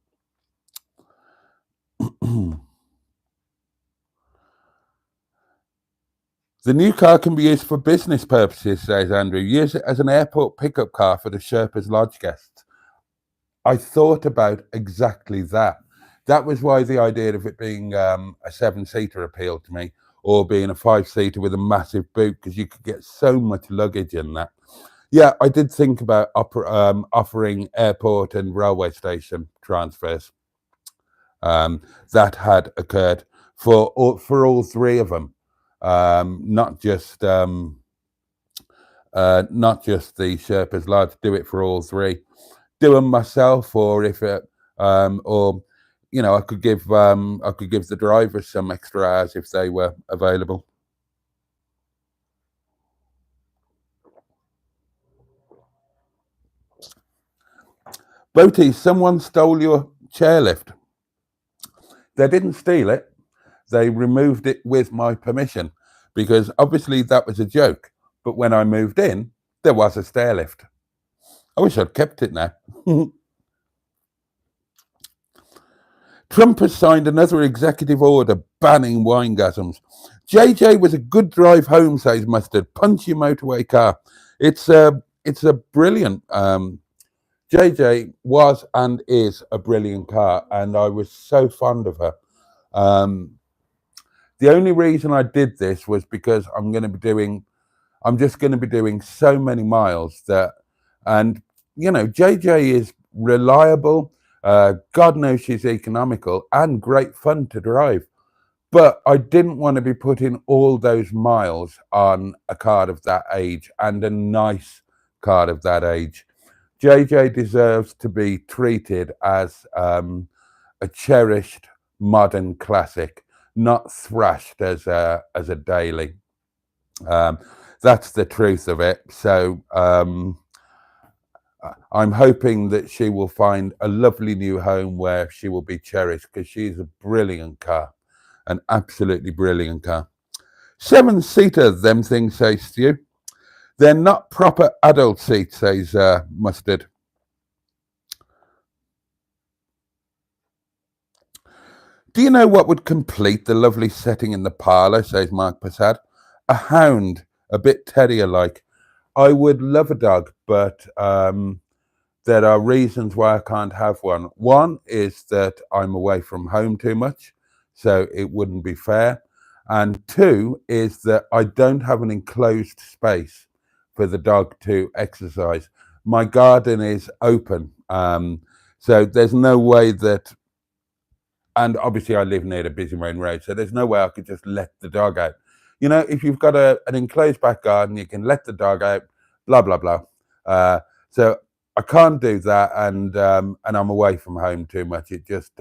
The new car can be used for business purposes, says Andrew. Use it as an airport pickup car for the Sherpa's Lodge guests. I thought about exactly that. That was why the idea of it being a 7-seater appealed to me, or being a 5-seater with a massive boot, because you could get so much luggage in that. Yeah, I did think about offering airport and railway station transfers. That had occurred for all three of them, not just the Sherpa's Lodge. Do it for all three. Do them myself, or if it, or you know, I could give the drivers some extra hours if they were available. Boaty, someone stole your chairlift. They didn't steal it. They removed it with my permission, because obviously that was a joke. But when I moved in, there was a stair lift. I wish I'd kept it now. Trump has signed another executive order banning winegasms. JJ was a good drive home, says Mustard. Punchy motorway car. It's a brilliant. JJ was and is a brilliant car, and I was so fond of her. The only reason I did this was because I'm just going to be doing so many miles that, and you know, JJ is reliable. God knows she's economical and great fun to drive. But I didn't want to be putting all those miles on a car of that age, and a nice car of that age. JJ deserves to be treated as a cherished modern classic, not thrashed as a daily. That's the truth of it. So I'm hoping that she will find a lovely new home where she will be cherished, because she's a brilliant car, an absolutely brilliant car. 7-seater, them things, say Stu. They're not proper adult seats, says Mustard. Do you know what would complete the lovely setting in the parlour, says Mark Passad? A hound, a bit terrier-like. I would love a dog, but there are reasons why I can't have one. One is that I'm away from home too much, so it wouldn't be fair. And two is that I don't have an enclosed space for the dog to exercise. My garden is open, so there's no way that, and obviously I live near the busy main road, so there's no way I could just let the dog out. You know, if you've got an enclosed back garden, you can let the dog out, blah, blah, blah. So I can't do that, and I'm away from home too much. It just,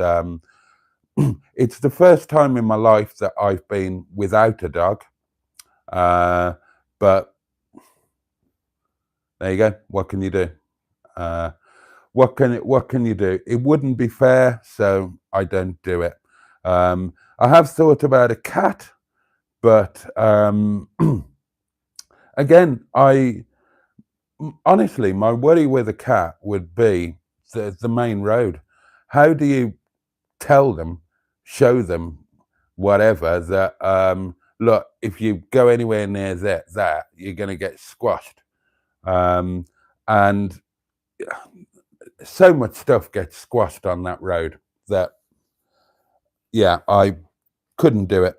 it's the first time in my life that I've been without a dog. But there you go. What can you do? What can you do? It wouldn't be fair, so I don't do it. I have thought about a cat, but again, honestly, my worry with a cat would be the main road. How do you tell them, show them, whatever, that look, if you go anywhere near that you're going to get squashed, and so much stuff gets squashed on that road that, yeah, I couldn't do it.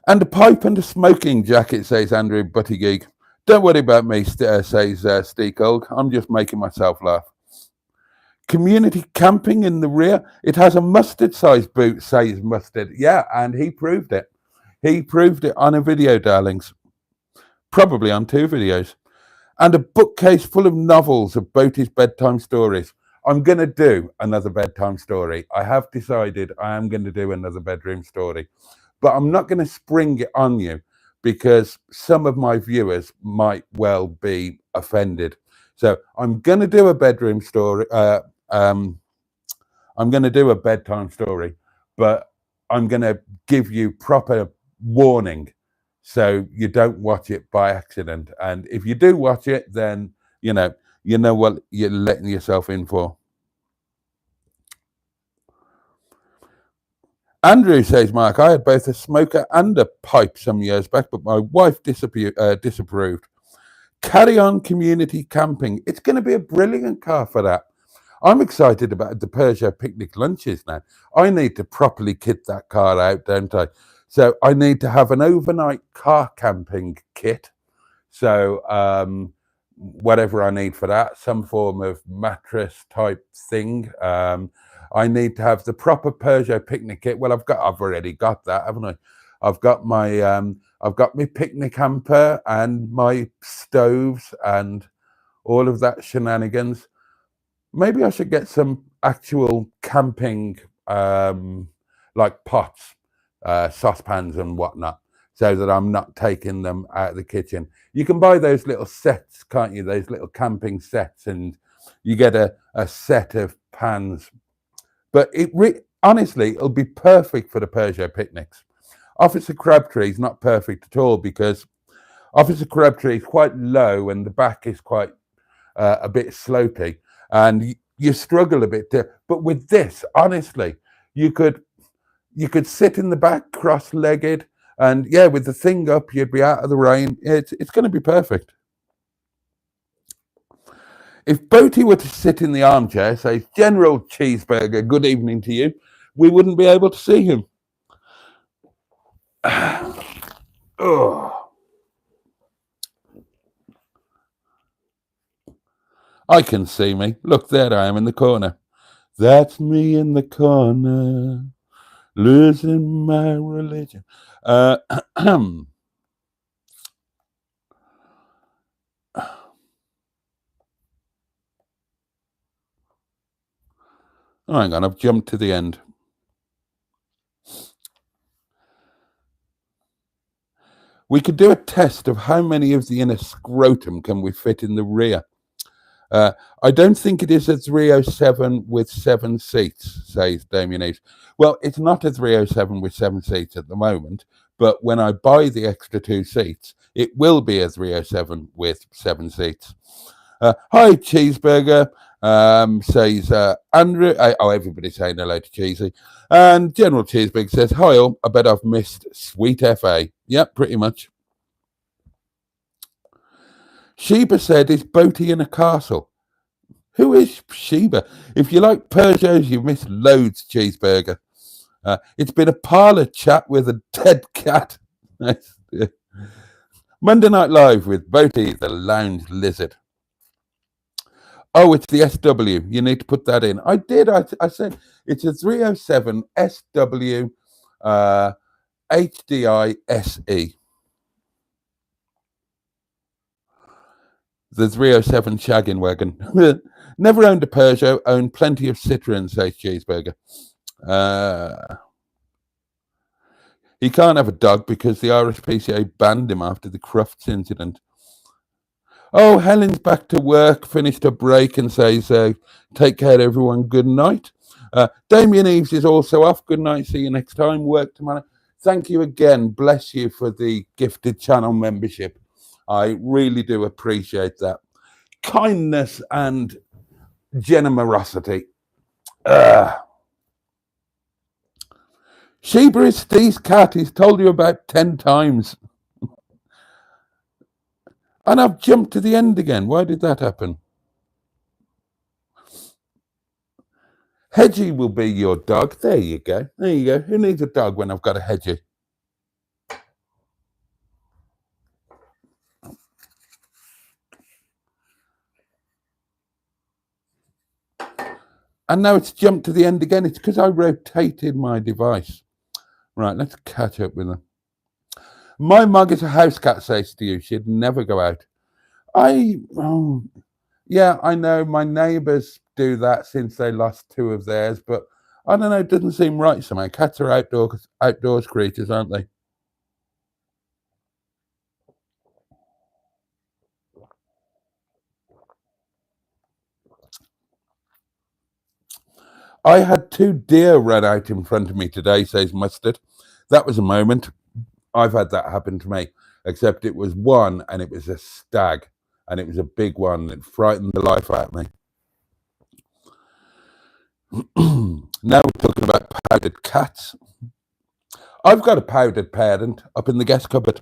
And a pipe and a smoking jacket, says Andrew Buttigieg. Don't worry about me, says Steve Old. I'm just making myself laugh. Community camping in the rear. It has a mustard-sized boot, says Mustard. Yeah, and he proved it. He proved it on a video, darlings. Probably on 2 videos. And a bookcase full of novels of Boaty's bedtime stories. I'm going to do another bedtime story. I have decided I am going to do another bedroom story. But I'm not going to spring it on you because some of my viewers might well be offended. So I'm going to do a bedroom story. I'm going to do a bedtime story, but I'm going to give you proper warning so you don't watch it by accident. And if you do watch it, then you know what you're letting yourself in for. Andrew says, Mark, I had both a smoker and a pipe some years back, but my wife disapproved. Carry on community camping. It's going to be a brilliant car for that. I'm excited about the Peugeot picnic lunches now. I need to properly kit that car out, don't I? So I need to have an overnight car camping kit. So whatever I need for that, some form of mattress type thing. I need to have the proper Peugeot picnic kit. Well, I've already got that, haven't I? I've got my picnic hamper and my stoves and all of that shenanigans. Maybe I should get some actual camping like pots, saucepans and whatnot, so that I'm not taking them out of the kitchen. You can buy those little sets, can't you? Those little camping sets, and you get a set of pans. But honestly, it'll be perfect for the Peugeot picnics. Officer Crabtree is not perfect at all because Officer Crabtree is quite low and the back is quite a bit slopey, and you struggle a bit to. But with this, honestly, you could sit in the back cross-legged, and yeah, with the thing up, you'd be out of the rain. It's going to be perfect. If Boaty were to sit in the armchair, say, General Cheeseburger, good evening to you, we wouldn't be able to see him. Oh. I can see me. Look, there I am in the corner. That's me in the corner, losing my religion. Hang on, I've jumped to the end. We could do a test of how many of the inner scrotum can we fit in the rear. I don't think it is a 307 with 7 seats, says Damien Eves. Well, it's not a 307 with 7 seats at the moment, but when I buy the extra 2 seats, it will be a 307 with 7 seats. Hi, Cheeseburger, says Andrew. Everybody's saying hello to Cheesy. And General Cheeseburger says, hi all, I bet I've missed Sweet FA. Yep, pretty much. Sheba said, is Boaty in a castle? Who is Sheba? If you like Peugeots, you've missed loads, Cheeseburger. It's been a parlour chat with a dead cat. Monday Night Live with Boaty, the lounge lizard. Oh, it's the SW. You need to put that in. I did. I said it's a 307 SW HDI SE. The 307 shagging wagon. Never owned a Peugeot, owned plenty of Citroën, says Cheeseburger. He can't have a dog because the RSPCA banned him after the Crufts incident. Oh, Helen's back to work, finished her break and says, take care, everyone, good night. Damien Eves is also off. Good night, see you next time. Work tomorrow. Thank you again. Bless you for the gifted channel membership. I really do appreciate that. Kindness and generosity. Sheba is Steve's cat. He's told you about 10 times. And I've jumped to the end again. Why did that happen? Hedgie will be your dog. There you go. There you go. Who needs a dog when I've got a Hedgie? And now it's jumped to the end again. It's because I rotated my device. Right, let's catch up with them. My mug is a house cat, says to you. She'd never go out. Yeah, I know my neighbours do that since they lost 2 of theirs, but I don't know, it doesn't seem right somehow. Cats are outdoors creatures, aren't they? I had 2 deer run out in front of me today, says Mustard. That was a moment. I've had that happen to me, except it was one and it was a stag, and it was a big one that frightened the life out of me. Now we're talking about powdered cats. I've got a powdered parent up in the guest cupboard.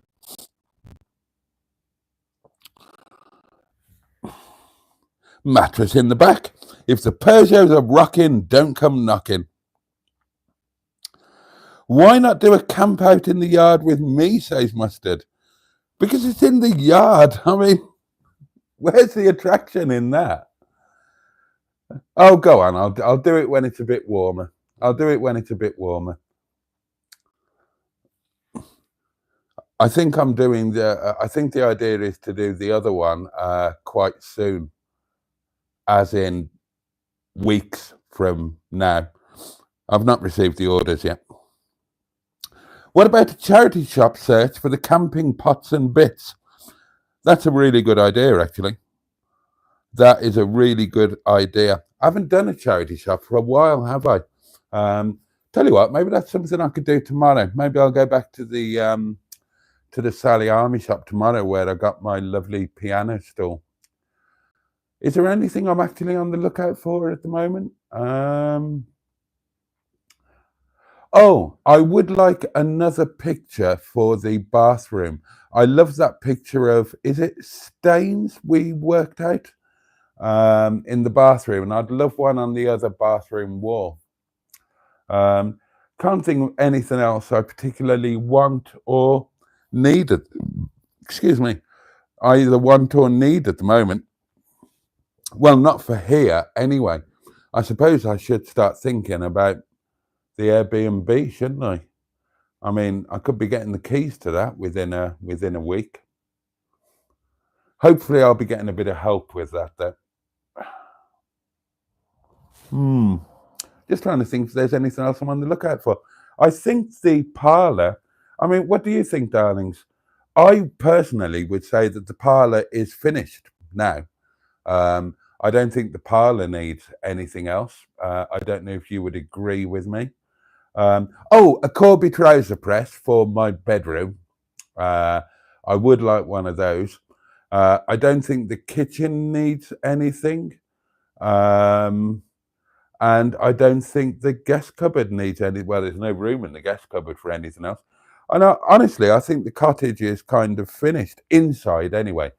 Mattress in the back. If the Peugeots are rocking, don't come knocking. Why not do a camp out in the yard with me, says Mustard? Because it's in the yard. I mean, where's the attraction in that? Oh, go on. I'll do it when it's a bit warmer. I'll do it when it's a bit warmer. I think I'm doing I think the idea is to do the other one quite soon, as in weeks from now. I've not received the orders yet. What about a charity shop search for the camping pots and bits? That's a really good idea, actually. That is a really good idea. I haven't done a charity shop for a while, have I? Tell you what, maybe that's something I could do tomorrow. Maybe I'll go back to the Sally Army shop tomorrow, where I got my lovely piano stall. Is there anything I'm actually on the lookout for at the moment? Oh, I would like another picture for the bathroom. I love that picture of, is it stains we worked out in the bathroom? And I'd love one on the other bathroom wall. Can't think of anything else I particularly want or need. Excuse me. I either want or need at the moment. Well, not for here anyway. I suppose I should start thinking about the Airbnb, shouldn't I? I mean, I could be getting the keys to that within a week. Hopefully, I'll be getting a bit of help with that, though. Just trying to think if there's anything else I'm on the lookout for. I think the parlour. I mean, what do you think, darlings? I personally would say that the parlour is finished now. I don't think the parlour needs anything else. I don't know if you would agree with me. Oh, a Corby trouser press for my bedroom. I would like one of those. I don't think the kitchen needs anything. And I don't think the guest cupboard needs any. Well, there's no room in the guest cupboard for anything else. And honestly, I think the cottage is kind of finished inside anyway.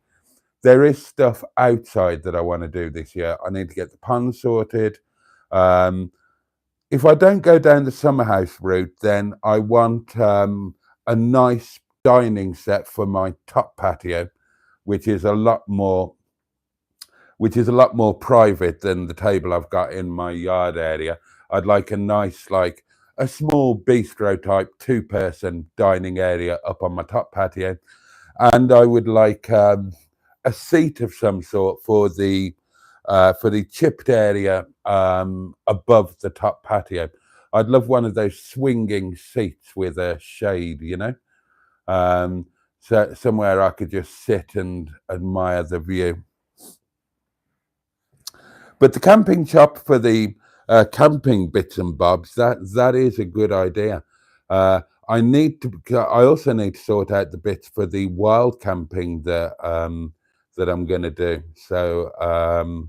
There is stuff outside that I want to do this year. I need to get the pond sorted. If I don't go down the summer house route, then I want a nice dining set for my top patio, which is a lot more private than the table I've got in my yard area. I'd like a nice, like a small bistro type 2-person dining area up on my top patio. And I would like a seat of some sort for the chipped area above the top patio. I'd love one of those swinging seats with a shade, so somewhere I could just sit and admire the view. But the camping shop for the camping bits and bobs, that is a good idea. I also need to sort out the bits for the wild camping that I'm going to do. So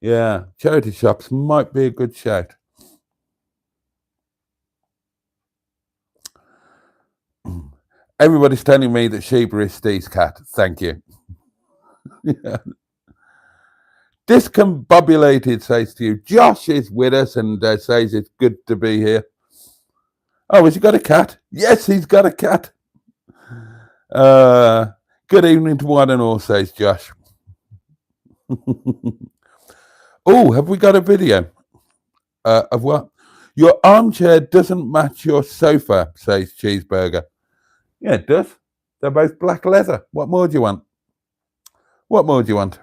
yeah, charity shops might be a good shout. Everybody's telling me that Sheba is Steve's cat. Thank you. Yeah. Discombobulated says to you, Josh is with us and says it's good to be here. Oh, has he got a cat? Yes, he's got a cat. Good evening to one and all, says Josh. Oh, have we got a video of what? Your armchair doesn't match your sofa, says Cheeseburger. Yeah, it does. They're both black leather. What more do you want? What more do you want?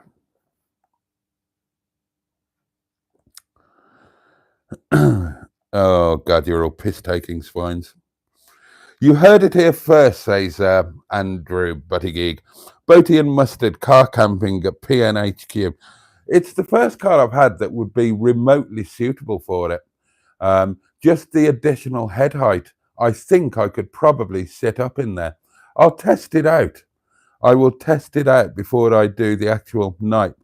Oh, God, you're all piss-taking swines. You heard it here first, says Andrew Buttygig. Boaty and Mustard car camping at PNHQ. It's the first car I've had that would be remotely suitable for it. Just the additional head height. I think I could probably sit up in there. I'll test it out. I will test it out before I do the actual night.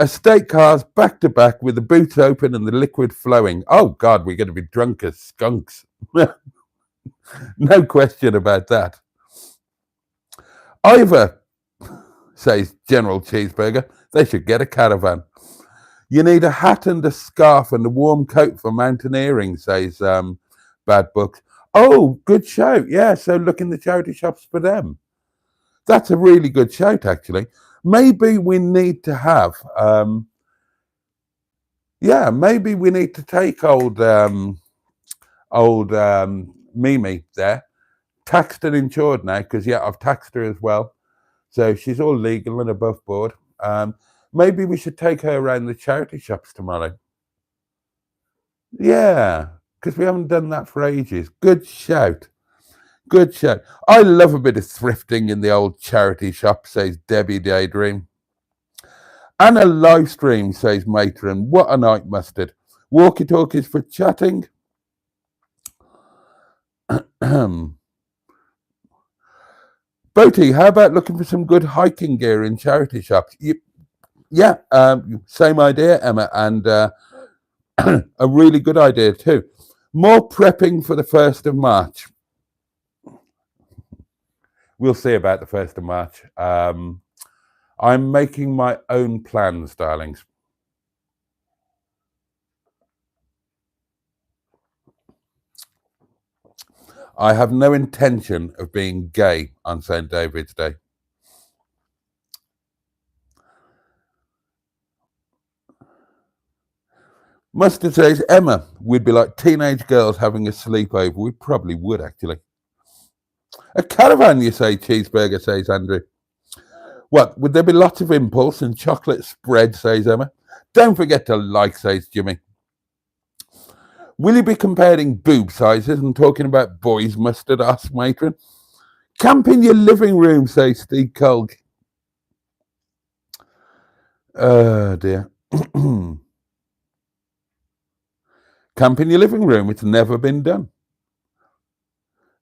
Estate cars back to back with the boots open and the liquid flowing. Oh, God, we're going to be drunk as skunks. No question about that. Ivor, says General Cheeseburger, they should get a caravan. You need a hat and a scarf and a warm coat for mountaineering, says Bad Books. Oh, good shout. Yeah, so look in the charity shops for them. That's a really good shout, actually. Maybe we need to have, maybe we need to take old Mimi there, taxed and insured now, because, yeah, I've taxed her as well. So she's all legal and above board. Maybe we should take her around the charity shops tomorrow. Yeah, because we haven't done that for ages. Good shout. Good shout. I love a bit of thrifting in the old charity shop, says Debbie Daydream. And a live stream, says Matron. What a night, Mustard. Walkie-talkies for chatting. Boaty, how about looking for some good hiking gear in charity shops? Same idea, Emma, and a really good idea too. More prepping for the 1st of March. We'll see about the 1st of March. I'm making my own plans, darlings. I have no intention of being gay on St. David's Day. Mustard says, Emma, we'd be like teenage girls having a sleepover. We probably would, actually. A caravan, you say, Cheeseburger, says Andrew. What, would there be lots of impulse and chocolate spread, says Emma? Don't forget to like, says Jimmy. Will you be comparing boob sizes and talking about boys, Mustard, asks Matron? Camp in your living room, says Steve Colg. Oh dear. Camp in your living room. It's never been done.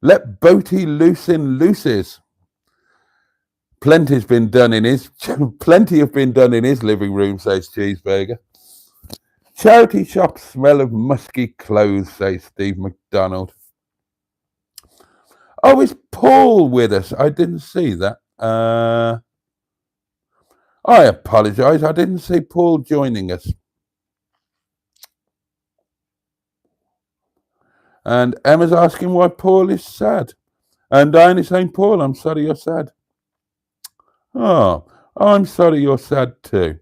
Let Boaty loose in looses. Plenty have been done in his living room, says Cheeseburger. Charity shops smell of musky clothes, says Steve McDonald. Oh, is Paul with us? I didn't see that. I apologise. I didn't see Paul joining us. And Emma's asking why Paul is sad. And Diane saying, Paul, I'm sorry you're sad. Oh, I'm sorry you're sad too.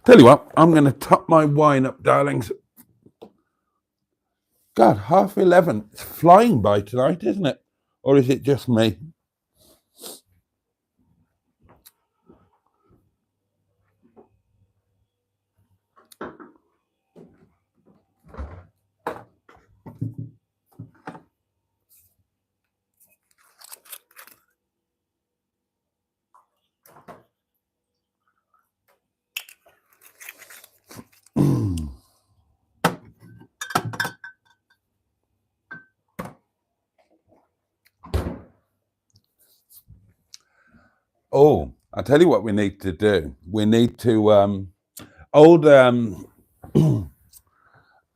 Tell you what, I'm going to top my wine up, darlings. God, 11:30. It's flying by tonight, isn't it? Or is it just me? Oh, I'll tell you what we need to do. We need to old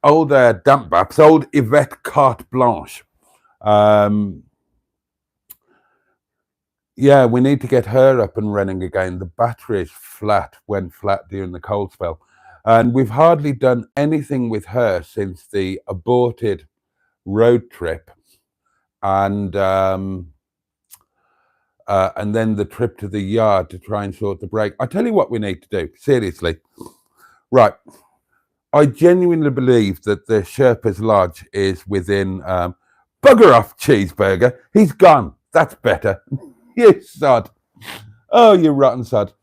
old damp baps, old Yvette Carte Blanche. Yeah, we need to get her up and running again. The battery is flat, went flat during the cold spell. And we've hardly done anything with her since the aborted road trip and then the trip to the yard to try and sort the brake. I tell you what we need to do, seriously. Right. I genuinely believe that the Sherpa's Lodge is within bugger off, Cheeseburger. He's gone. That's better. You sod. Oh, you rotten sod.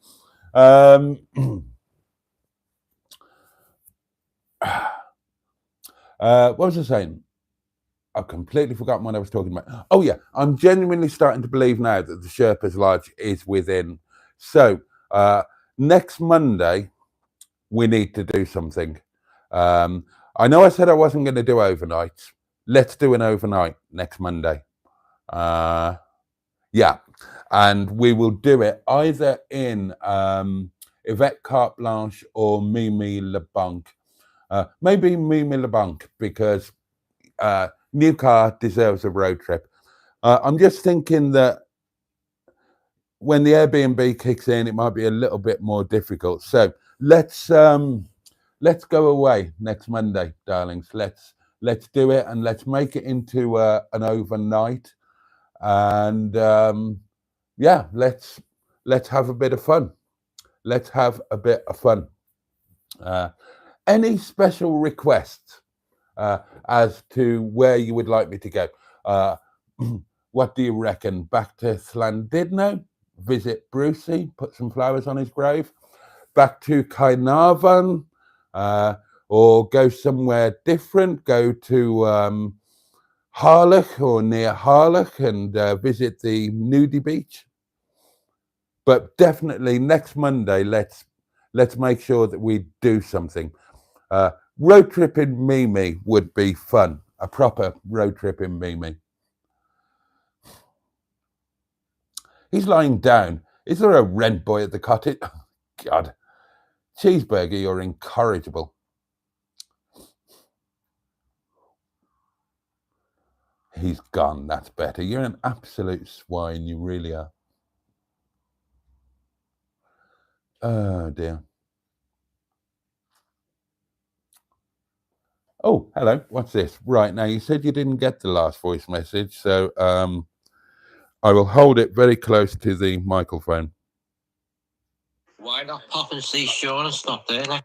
What was I saying? I've completely forgotten what I was talking about. Oh, yeah. I'm genuinely starting to believe now that the Sherpa's Lodge is within. So, next Monday, we need to do something. I know I said I wasn't going to do overnights. Let's do an overnight next Monday. Yeah. And we will do it either in Yvette Carte Blanche or Mimi LeBlanc. Maybe Mimi LeBlanc, because new car deserves a road trip. I'm just thinking that when the Airbnb kicks in, it might be a little bit more difficult. So let's go away next Monday, darlings. Let's do it, and let's make it into an overnight. And yeah, let's have a bit of fun. Let's have a bit of fun. Any special requests as to where you would like me to go? What do you reckon? Back to Llandudno, visit Brucey, put some flowers on his grave. Back to Caernarfon, or go somewhere different. Go to Harlech or near Harlech and visit the nudie beach. But definitely next Monday, let's make sure that we do something. Road trip in Mimi would be fun. A proper road trip in Mimi. He's lying down. Is there a rent boy at the cottage? Oh, God. Cheeseburger, you're incorrigible. He's gone. That's better. You're an absolute swine. You really are. Oh, dear. Oh, hello. What's this? Right, now you said you didn't get the last voice message, so I will hold it very close to the microphone. Why not pop and see Sean and stop there then?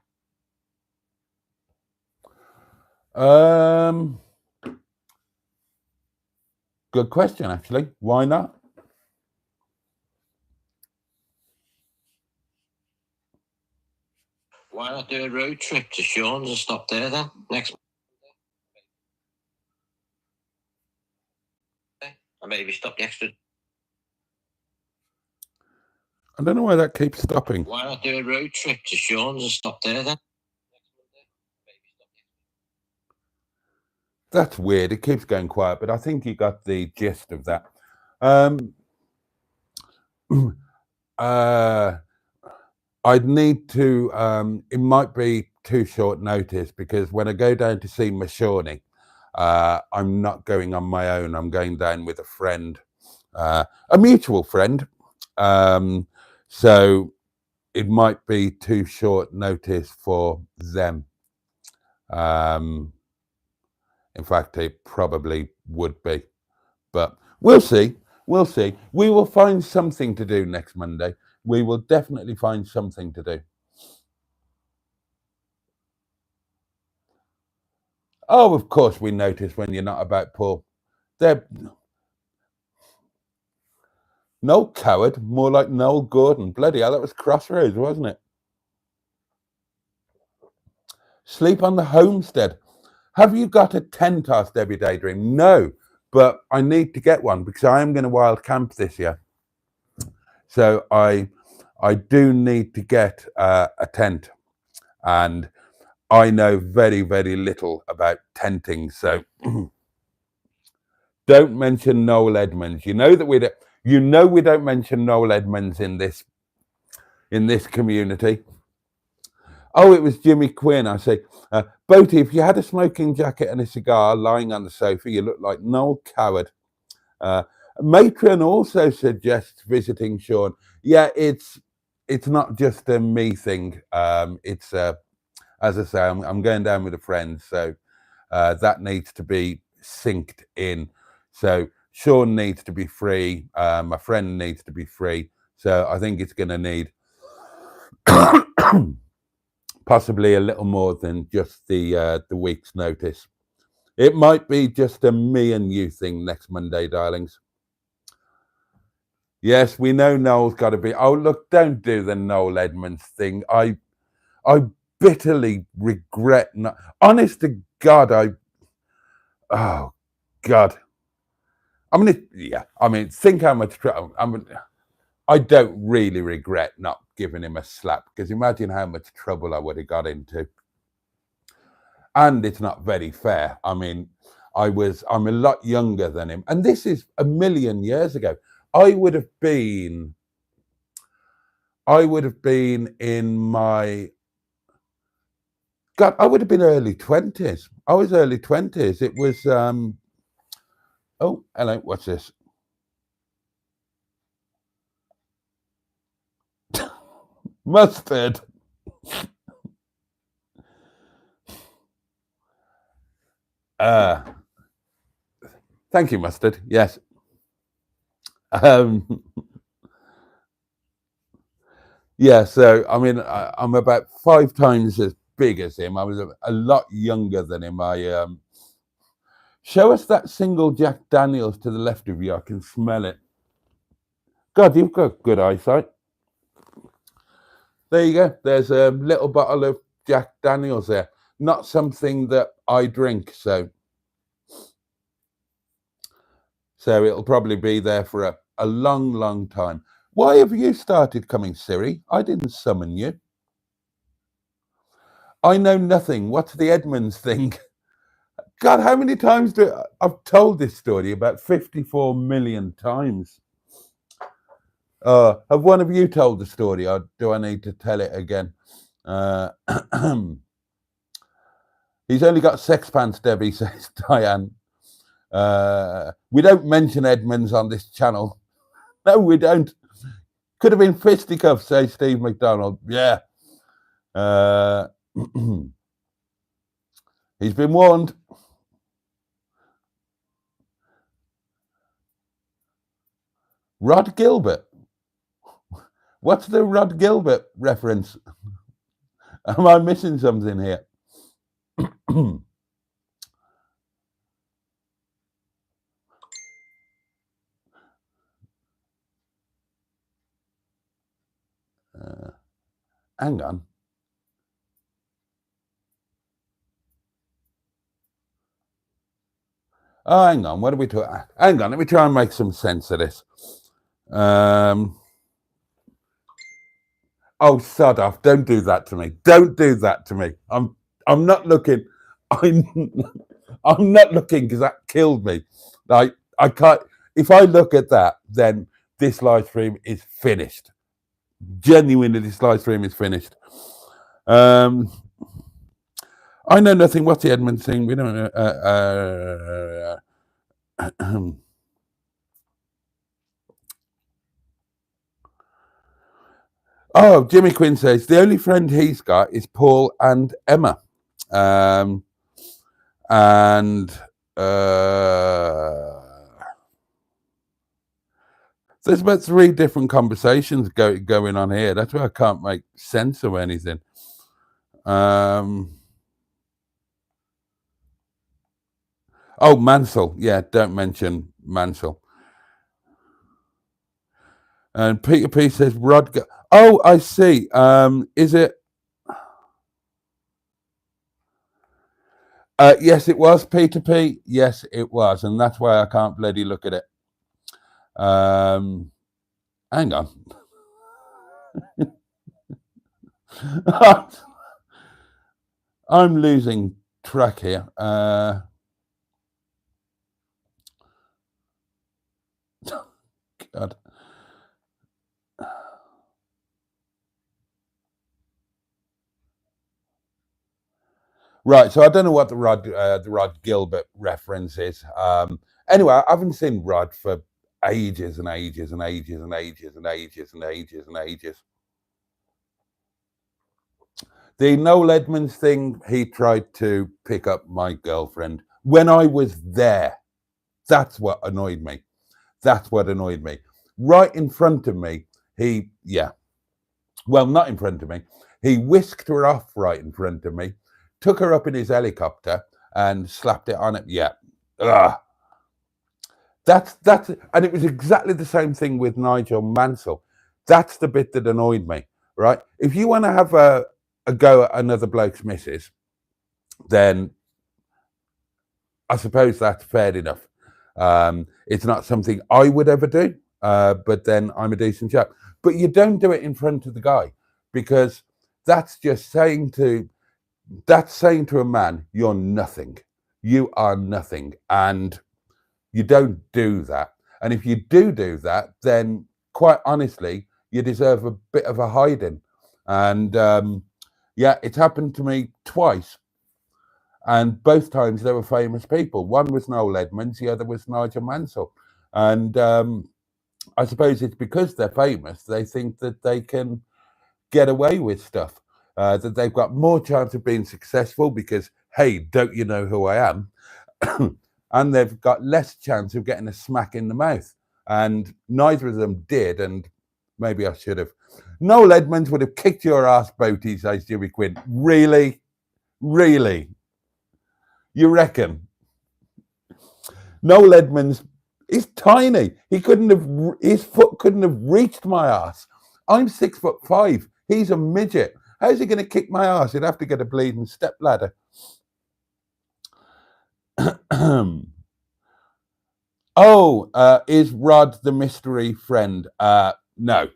Good question, actually. Why not? Why not do a road trip to Sean's and stop there then? Next Monday? And maybe stop the extra. I don't know why that keeps stopping. Why not do a road trip to Sean's and stop there then? That's weird. It keeps going quiet, but I think you got the gist of that. I'd need to, it might be too short notice because when I go down to see Mashawny, I'm not going on my own. I'm going down with a friend, a mutual friend. So it might be too short notice for them. In fact, it probably would be, but we'll see. We'll see. We will find something to do next Monday. We will definitely find something to do. Oh, of course, we notice when you're not about Paul. They're no coward, more like Noel Gordon. Bloody hell, that was Crossroads, wasn't it? Sleep on the homestead. Have you got a tent, asked Debbie Daydream? No, but I need to get one because I am going to wild camp this year. So I do need to get a tent, and I know very, very little about tenting. So don't mention Noel Edmonds. You know that we don't mention Noel Edmonds in this community. Oh, it was Jimmy Quinn. I say, Boaty, if you had a smoking jacket and a cigar lying on the sofa, you look like Noel Coward. Matron also suggests visiting Sean. Yeah, it's not just a me thing. It's as I say, I'm going down with a friend, so that needs to be synced in. So Sean needs to be free. My friend needs to be free. So I think it's going to need possibly a little more than just the week's notice. It might be just a me and you thing next Monday, darlings. Yes, we know Noel's got to be. Oh, look, don't do the Noel Edmonds thing. I bitterly regret not. Honest to God, oh God. I mean, think how much trouble. I don't really regret not giving him a slap because imagine how much trouble I would have got into. And it's not very fair. I mean, I'm a lot younger than him, and this is a million years ago. I would have been in my God, I would have been early 20s. I was early 20s. It was oh, hello, what's this? Mustard. Thank you, Mustard. Yes. Yeah, so I mean, I'm about 5 times as big as him. I was a lot younger than him. Show us that single Jack Daniels to the left of you. I can smell it. God, you've got good eyesight. There you go. There's a little bottle of Jack Daniels there. Not something that I drink, so it'll probably be there for a long, long time. Why have you started coming, Siri? I didn't summon you. I know nothing. What's the Edmonds thing? God, how many times I've told this story? About 54 million times. Have one of you told the story, or do I need to tell it again? He's only got sex pants, Debbie, says Diane. We don't mention Edmonds on this channel. No, we don't. Could have been fisticuffs, says Steve McDonald. Yeah. He's been warned. Rod Gilbert. What's the Rod Gilbert reference? Am I missing something here? Hang on. Oh, hang on. What are we talking? Hang on. Let me try and make some sense of this. Oh, sod off! Don't do that to me. Don't do that to me. I'm not looking. I'm I'm not looking because that killed me. Like I can't. If I look at that, then this live stream is finished. Genuinely, this live stream is finished. I know nothing. What's the Edmund thing? We don't know. Oh, Jimmy Quinn says the only friend he's got is Paul and Emma. And there's about 3 different conversations going on here. That's why I can't make sense of anything. Oh, Mansell. Yeah, don't mention Mansell. And Peter P says Rod. Oh, I see. Is it? Yes, it was Peter P. Yes, it was, and that's why I can't bloody look at it. Hang on. I'm losing track here. God. Right, so I don't know what the Rod Gilbert reference is. Anyway, I haven't seen Rod for ages and ages and ages and ages and ages and ages and ages. The Noel Edmonds thing, he tried to pick up my girlfriend when I was there. That's what annoyed me. That's what annoyed me. Right in front of me, well, not in front of me. He whisked her off right in front of me, took her up in his helicopter and slapped it on it. Yeah. Ugh. That's and it was exactly the same thing with Nigel Mansell. That's the bit that annoyed me, right? If you want to have a go at another bloke's missus, then I suppose that's fair enough. It's not something I would ever do, but then I'm a decent chap. But you don't do it in front of the guy, because that's just saying to a man, you're nothing. You are nothing. And you don't do that. And if you do that, then quite honestly, you deserve a bit of a hiding. And yeah, it's happened to me twice. And both times they were famous people. One was Noel Edmonds, the other was Nigel Mansell. And I suppose it's because they're famous, they think that they can get away with stuff, that they've got more chance of being successful because, hey, don't you know who I am? And they've got less chance of getting a smack in the mouth. And neither of them did, and maybe I should have. Noel Edmonds would have kicked your ass, Boaty, says Jimmy Quinn. Really? Really? You reckon? Noel Edmonds is tiny. His foot couldn't have reached my ass. I'm 6'5". He's a midget. How's he going to kick my ass? He'd have to get a bleeding step ladder. Oh, is Rod the mystery friend? No. No.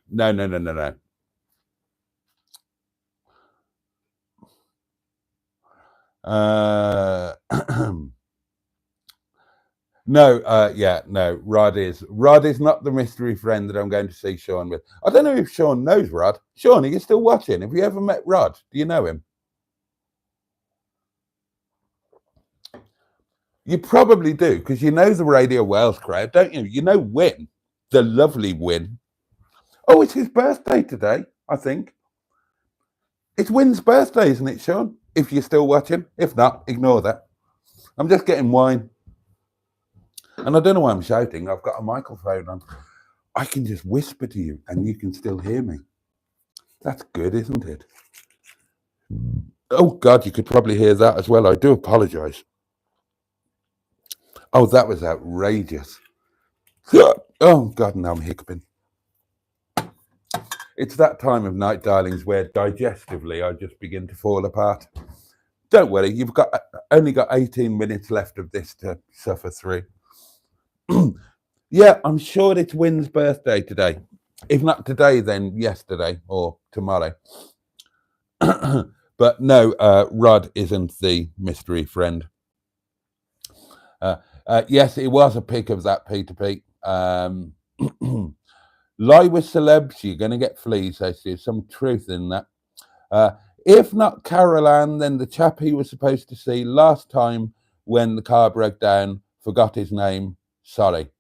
Rod is not the mystery friend that I'm going to see Sean with. I don't know if Sean knows Rod. Sean, are you still watching? Have you ever met Rod? Do you know him? You probably do, because you know the Radio Wales crowd, don't you? You know Win, the lovely Win. Oh, it's his birthday today, I think. It's Win's birthday, isn't it, Sean? If you're still watching. If not, ignore that. I'm just getting wine. And I don't know why I'm shouting. I've got a microphone on. I can just whisper to you and you can still hear me. That's good, isn't it? Oh, God, you could probably hear that as well. I do apologise. Oh, that was outrageous. Oh, God, now I'm hiccuping. It's that time of night, darlings, where digestively I just begin to fall apart. Don't worry, you've only got 18 minutes left of this to suffer through. Yeah, I'm sure it's Win's birthday today. If not today, then yesterday or tomorrow. But no, Rod isn't the mystery friend. Yes, it was a pic of that Peter Pete. Lie with celebs, you're going to get fleas. There's some truth in that. If not Carol Ann, then the chap he was supposed to see last time when the car broke down, forgot his name. Sorry.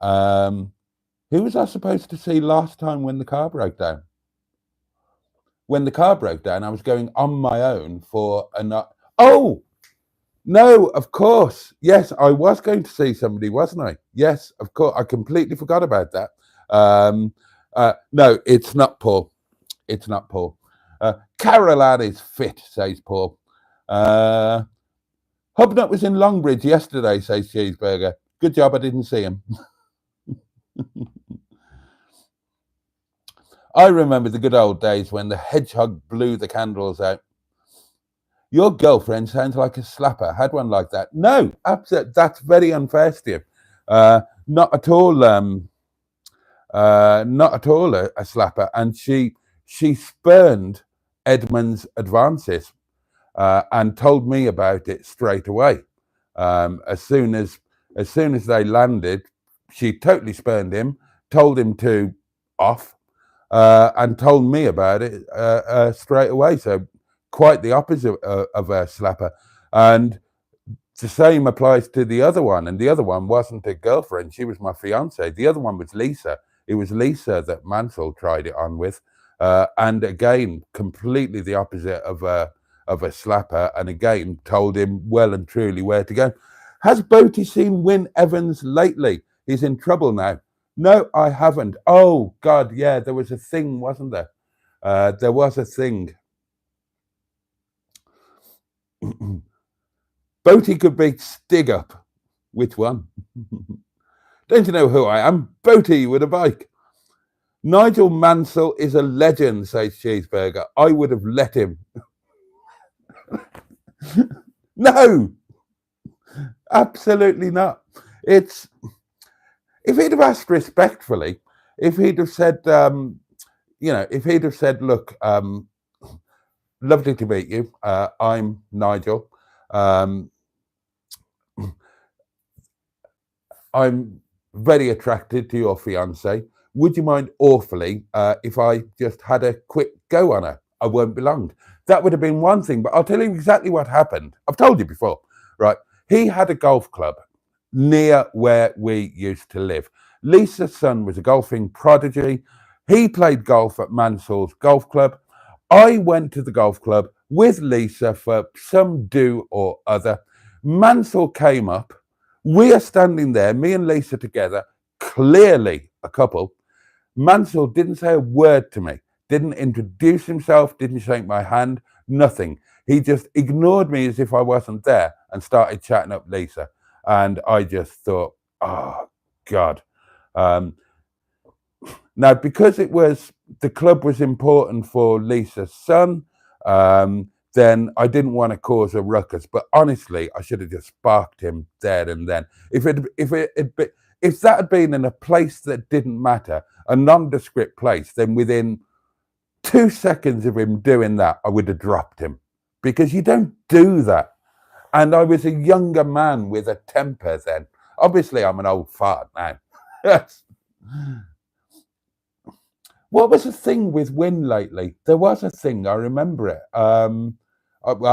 Who was I supposed to see last time when the car broke down? When the car broke down, I was going on my own for a night. Oh, no, of course. Yes, I was going to see somebody, wasn't I? Yes, of course. I completely forgot about that. No, it's not Paul. It's not Paul. Carol Ann is fit, says Paul. Hubnut was in Longbridge yesterday, says Cheeseburger. Good job I didn't see him. I remember the good old days when the hedgehog blew the candles out. Your girlfriend sounds like a slapper. Had one like that? No, absolutely. That's very unfair, Steve. Not at all. Not at all a slapper. And she spurned Edmund's advances and told me about it straight away. As soon as they landed, she totally spurned him, told him to off, and told me about it straight away. So quite the opposite of a slapper. And the same applies to the other one. And the other one wasn't a girlfriend. She was my fiance. The other one was Lisa. It was Lisa that Mansell tried it on with. And again, completely the opposite of a slapper. And again, told him well and truly where to go. Has Boaty seen Wyn Evans lately? He's in trouble now. No, I haven't. Oh, God, yeah, there was a thing, wasn't there? There was a thing. Boaty could be Stig up. Which one? Don't you know who I am? Boaty with a bike. Nigel Mansell is a legend, says Cheeseburger. I would have let him. No, absolutely not. It's, if he'd have asked respectfully, if he'd have said, if he'd have said, look, lovely to meet you. I'm Nigel. I'm very attracted to your fiance. Would you mind awfully if I just had a quick go on her? I won't be long. That would have been one thing, but I'll tell you exactly what happened. I've told you before, right? He had a golf club near where we used to live. Lisa's son was a golfing prodigy. He played golf at Mansell's golf club. I went to the golf club with Lisa for some do or other. Mansell came up. We are standing there, me and Lisa together, clearly a couple. Mansell didn't say a word to me, didn't introduce himself, didn't shake my hand, nothing. He just ignored me as if I wasn't there and started chatting up Lisa. And I just thought, oh, God. Now, because the club was important for Lisa's son, then I didn't want to cause a ruckus. But honestly, I should have just sparked him there and then. If that had been in a place that didn't matter, a nondescript place, then within 2 seconds of him doing that, I would have dropped him. Because you don't do that. And I was a younger man with a temper then. Obviously, I'm an old fart now. What was the thing with Wyn lately? There was a thing, I remember it. I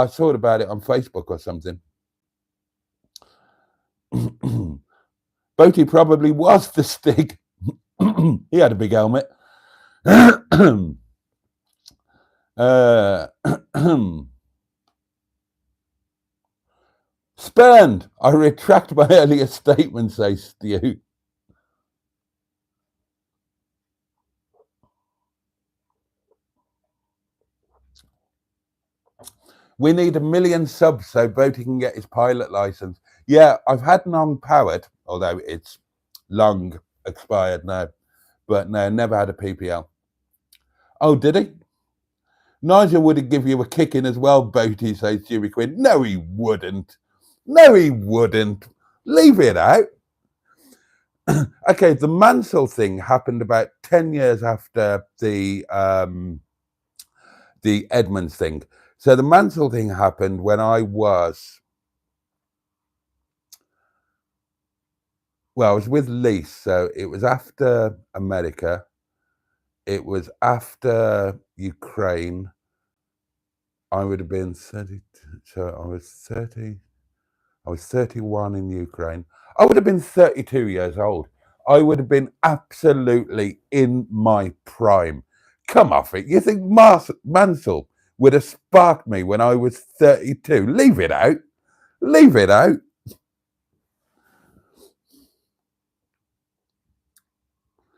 saw about it on Facebook or something. Boaty probably was the Stig. He had a big helmet. Spurned. I retract my earlier statement, says Stu. We need 1 million subs so Boaty can get his pilot license. Yeah, I've had non-powered, although it's long expired now. But no, never had a PPL. Oh, did he? Nigel would give you a kicking as well, Boaty, says Jimmy Quinn. No, he wouldn't. No, he wouldn't. Leave it out. Okay, the Mansell thing happened about 10 years after the Edmonds thing. So the Mansell thing happened when I was with Lise, so it was after America, it was after Ukraine. I would have been 30, so I was 30, I was 31 in Ukraine. I would have been 32 years old. I would have been absolutely in my prime. Come off it. You think Mansell would have sparked me when I was 32? Leave it out. Leave it out.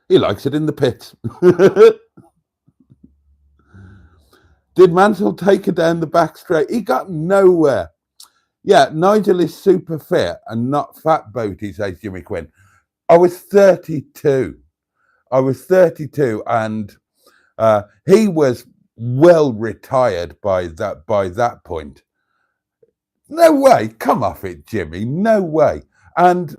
He likes it in the pits. Did Mansell take her down the back straight? He got nowhere. Yeah, Nigel is super fit and not fat, Boaty, says Jimmy Quinn. I was 32. And he was well retired by that point. No way. Come off it, Jimmy. No way. And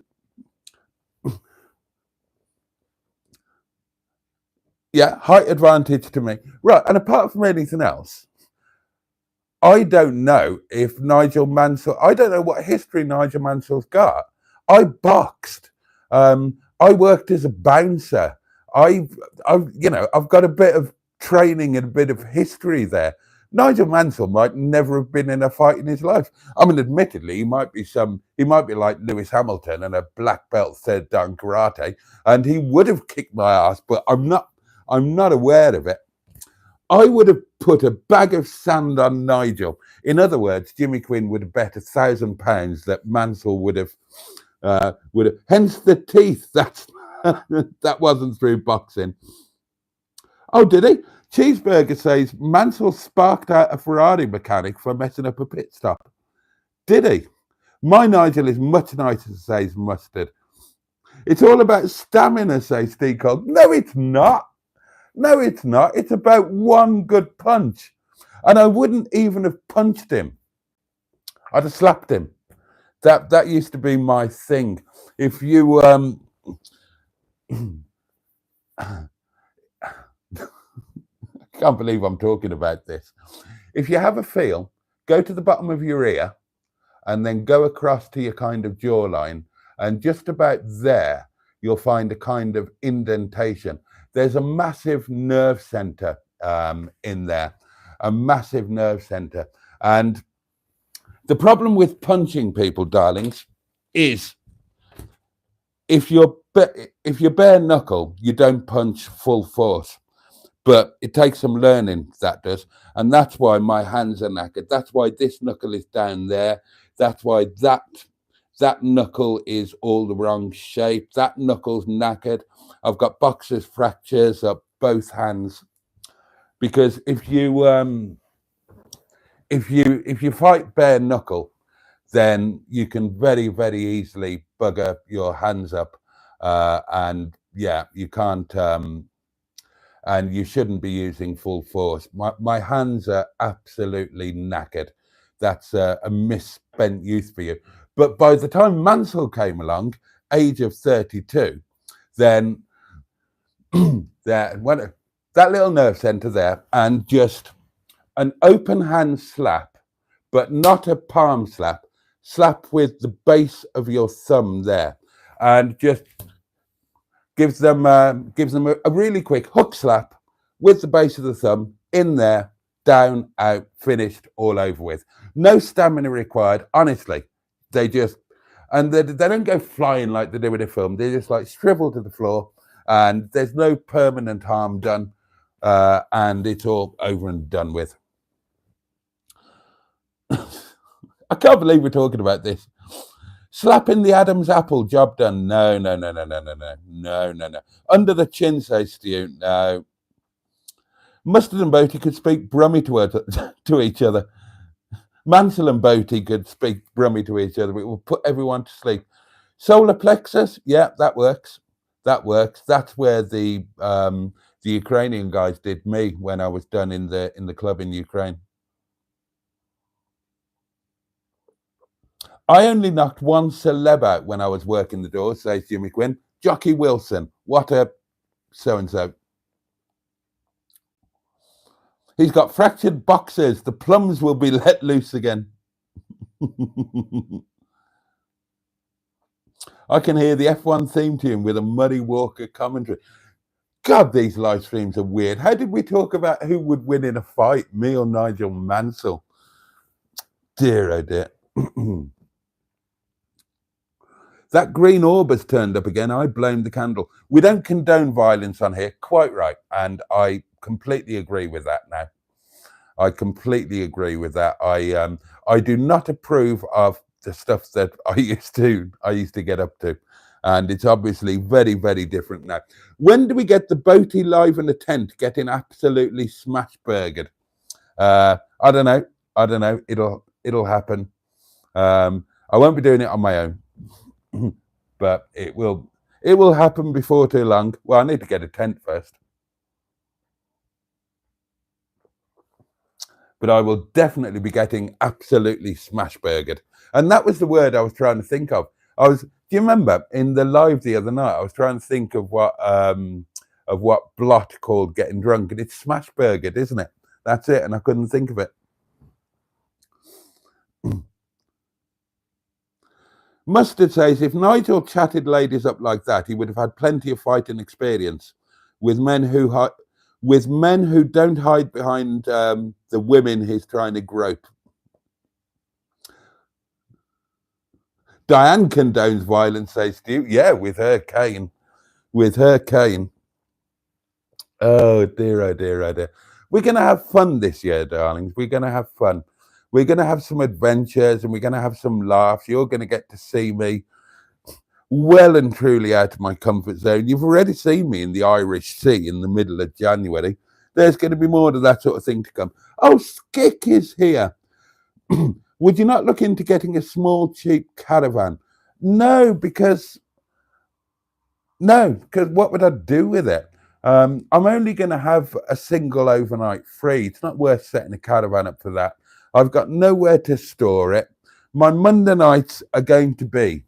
yeah, height advantage to me. Right. And apart from anything else, I don't know if Nigel Mansell, I don't know what history Nigel Mansell's got. I boxed. I worked as a bouncer. I've got a bit of training and a bit of history there. Nigel Mansell might never have been in a fight in his life. I mean, admittedly, he might be like Lewis Hamilton and a black belt third dan karate, and he would have kicked my ass, but I'm not aware of it. I would have put a bag of sand on Nigel. In other words, Jimmy Quinn would have bet £1,000 that Mansell would have. Hence the teeth. That wasn't through boxing. Oh, did he? Cheeseburger says Mansell sparked out a Ferrari mechanic for messing up a pit stop. Did he? My Nigel is much nicer, says Mustard. It's all about stamina, says Steve Cole. No, it's not. No, it's not. It's about one good punch. And I wouldn't even have punched him. I'd have slapped him. That used to be my thing. If you I can't believe I'm talking about this. If you have a feel, go to the bottom of your ear and then go across to your kind of jawline, and just about there you'll find a kind of indentation. There's a massive nerve center in there, a massive nerve center. And the problem with punching people, darlings, is if you're bare knuckle, you don't punch full force. But it takes some learning, that does. And that's why my hands are knackered. That's why this knuckle is down there. That's why that knuckle is all the wrong shape. That knuckle's knackered. I've got boxer's fractures up both hands. Because if you fight bare knuckle, then you can very, very easily bugger your hands up. And yeah, you can't and you shouldn't be using full force. My hands are absolutely knackered. That's a misspent youth for you. But by the time Mansell came along, age of 32, then that little nerve center there, and just an open hand slap, but not a palm slap with the base of your thumb there, and just gives them a really quick hook slap with the base of the thumb in there, down, out, finished, all over with. No stamina required, honestly. They just, and they don't go flying like they do in a film. They just like shrivel to the floor, and there's no permanent harm done, and it's all over and done with. I can't believe we're talking about this. Slapping the Adam's apple, job done. No. Under the chin, says Stu. No. Mustard and Boaty could speak Brummy to each other. Mansell and Boaty could speak Brummy to each other. It will put everyone to sleep. Solar plexus, yeah, that works. That's where the Ukrainian guys did me when I was done in the club in Ukraine. I only knocked one celeb out when I was working the door, says Jimmy Quinn. Jockey Wilson. What a so-and-so. He's got fractured boxers. The plums will be let loose again. I can hear the F1 theme tune with a Muddy Walker commentary. God, these live streams are weird. How did we talk about who would win in a fight, me or Nigel Mansell? Dear, oh dear. That green orb has turned up again. I blame the candle. We don't condone violence on here. Quite right. And I completely agree with that now. I completely agree with that. I do not approve of the stuff that I used to get up to. And it's obviously very, very different now. When do we get the Boaty live in a tent getting absolutely smash-burgered? I don't know. It'll happen. I won't be doing it on my own. But it will happen before too long. Well, I need to get a tent first. But I will definitely be getting absolutely smash-burgered. And that was the word I was trying to think of. Do you remember in the live the other night, I was trying to think of what Blot called getting drunk, and it's smash-burgered, isn't it? That's it, and I couldn't think of it. Mustard says, if Nigel chatted ladies up like that, he would have had plenty of fighting experience with men who don't hide behind the women he's trying to grope. Diane condones violence, says Stu. Yeah, with her cane. Oh dear, oh dear, oh dear. We're going to have fun this year, darlings. We're going to have fun. We're going to have some adventures and we're going to have some laughs. You're going to get to see me well and truly out of my comfort zone. You've already seen me in the Irish Sea in the middle of January. There's going to be more of that sort of thing to come. Oh, Skick is here. Would you not look into getting a small, cheap caravan? No, because what would I do with it? I'm only going to have a single overnight free. It's not worth setting a caravan up for that. I've got nowhere to store it. My Monday nights are going to be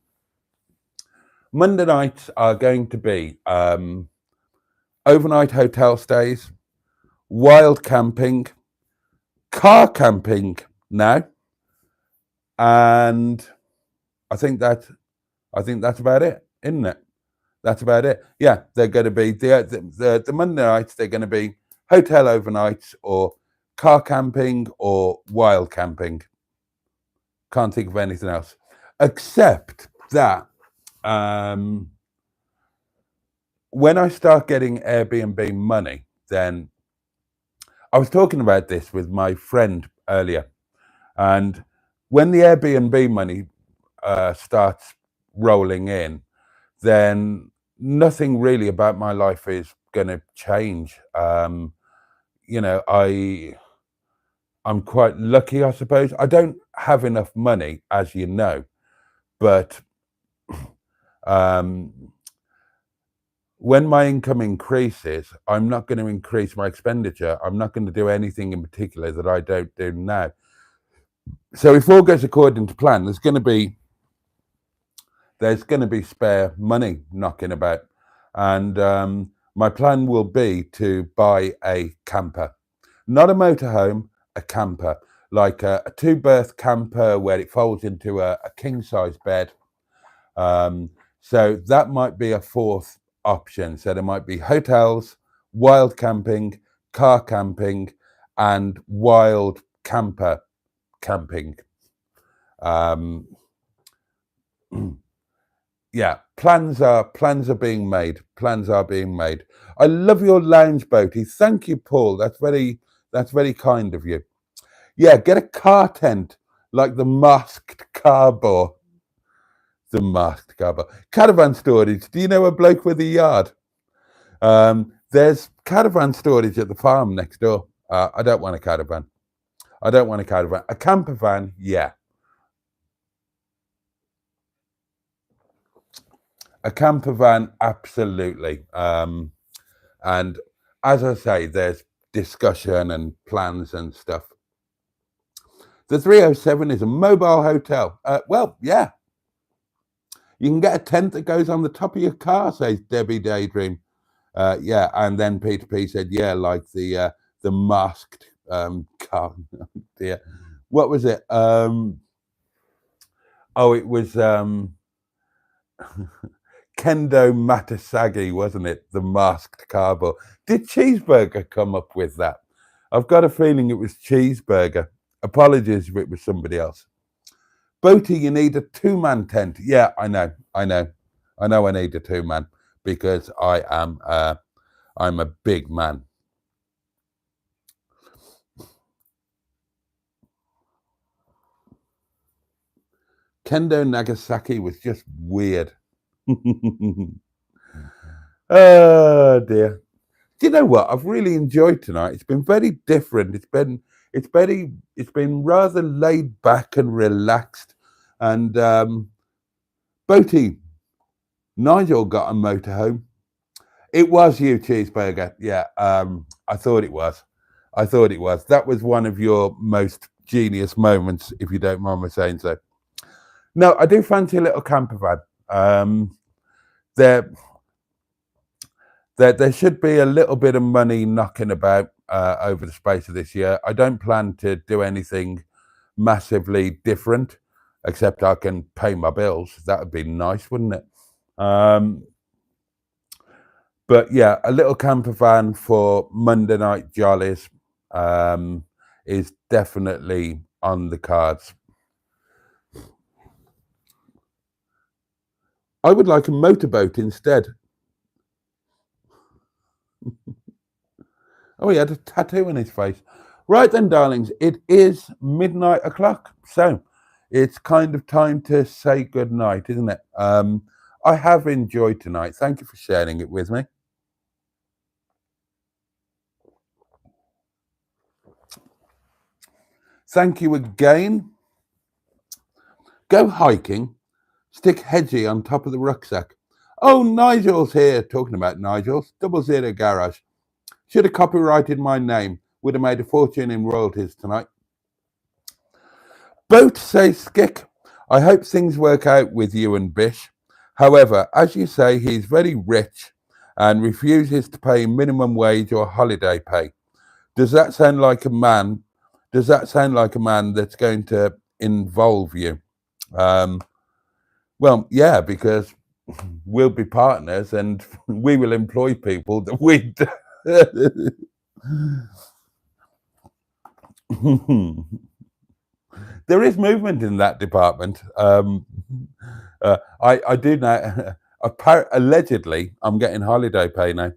overnight hotel stays, wild camping, car camping now, and I think that's about it, isn't it? That's about it. Yeah, they're going to be the Monday nights. They're going to be hotel overnights or car camping or wild camping. Can't think of anything else except that when I start getting Airbnb money, then I was talking about this with my friend earlier, and when the Airbnb money starts rolling in, then nothing really about my life is going to change. You know, I'm quite lucky, I suppose. I don't have enough money, as you know, but when my income increases, I'm not going to increase my expenditure. I'm not going to do anything in particular that I don't do now. So if all goes according to plan, there's going to be spare money knocking about. And my plan will be to buy a camper, not a motorhome, a camper, like a 2-berth camper where it folds into a king-size bed. So that might be a fourth option. So there might be hotels, wild camping, car camping, and wild camper camping. Yeah, plans are being made. I love your lounge, Boaty. Thank you, Paul. That's very kind of you. Yeah, get a car tent like the masked car bar. The masked car bar. Caravan storage. Do you know a bloke with a yard? There's caravan storage at the farm next door. I don't want a caravan. A camper van, yeah. A camper van, absolutely. And as I say, there's discussion and plans and stuff. The 307 is a mobile hotel. Well, yeah. You can get a tent that goes on the top of your car, says Debbie Daydream. Yeah, and then Peter P said, yeah, like the masked car. Dear. What was it? Oh, it was Kendo Matasagi, wasn't it? The masked cardboard. Did Cheeseburger come up with that? I've got a feeling it was Cheeseburger. Apologies if it was somebody else. Boaty, you need a 2-man tent. Yeah, I know. I need a 2-man because I'm a big man. Kendo Nagasaki was just weird. Oh dear. Do you know what? I've really enjoyed tonight. It's been very different. It's been rather laid back and relaxed. And Boaty, Nigel got a motorhome. It was you, Cheeseburger. Yeah, I thought it was. That was one of your most genius moments, if you don't mind me saying so. No, I do fancy a little camper van. There should be a little bit of money knocking about over the space of this year. I don't plan to do anything massively different, except I can pay my bills. That would be nice, wouldn't it? But yeah, a little camper van for Monday night jollies is definitely on the cards. I would like a motorboat instead. Oh, he had a tattoo on his face. Right then, darlings, it is midnight o'clock. So it's kind of time to say good night, isn't it? I have enjoyed tonight. Thank you for sharing it with me. Thank you again. Go hiking. Stick Hedgie on top of the rucksack. Oh, Nigel's here. Talking about Nigel's. 00 Garage. Should have copyrighted my name. Would have made a fortune in royalties tonight. Boat says Skick. I hope things work out with you and Bish. However, as you say, he's very rich and refuses to pay minimum wage or holiday pay. Does that sound like a man? Does that sound like a man that's going to involve you? Well, yeah, because we'll be partners and we will employ people that we. There is movement in that department. I do know. Allegedly, I'm getting holiday pay now.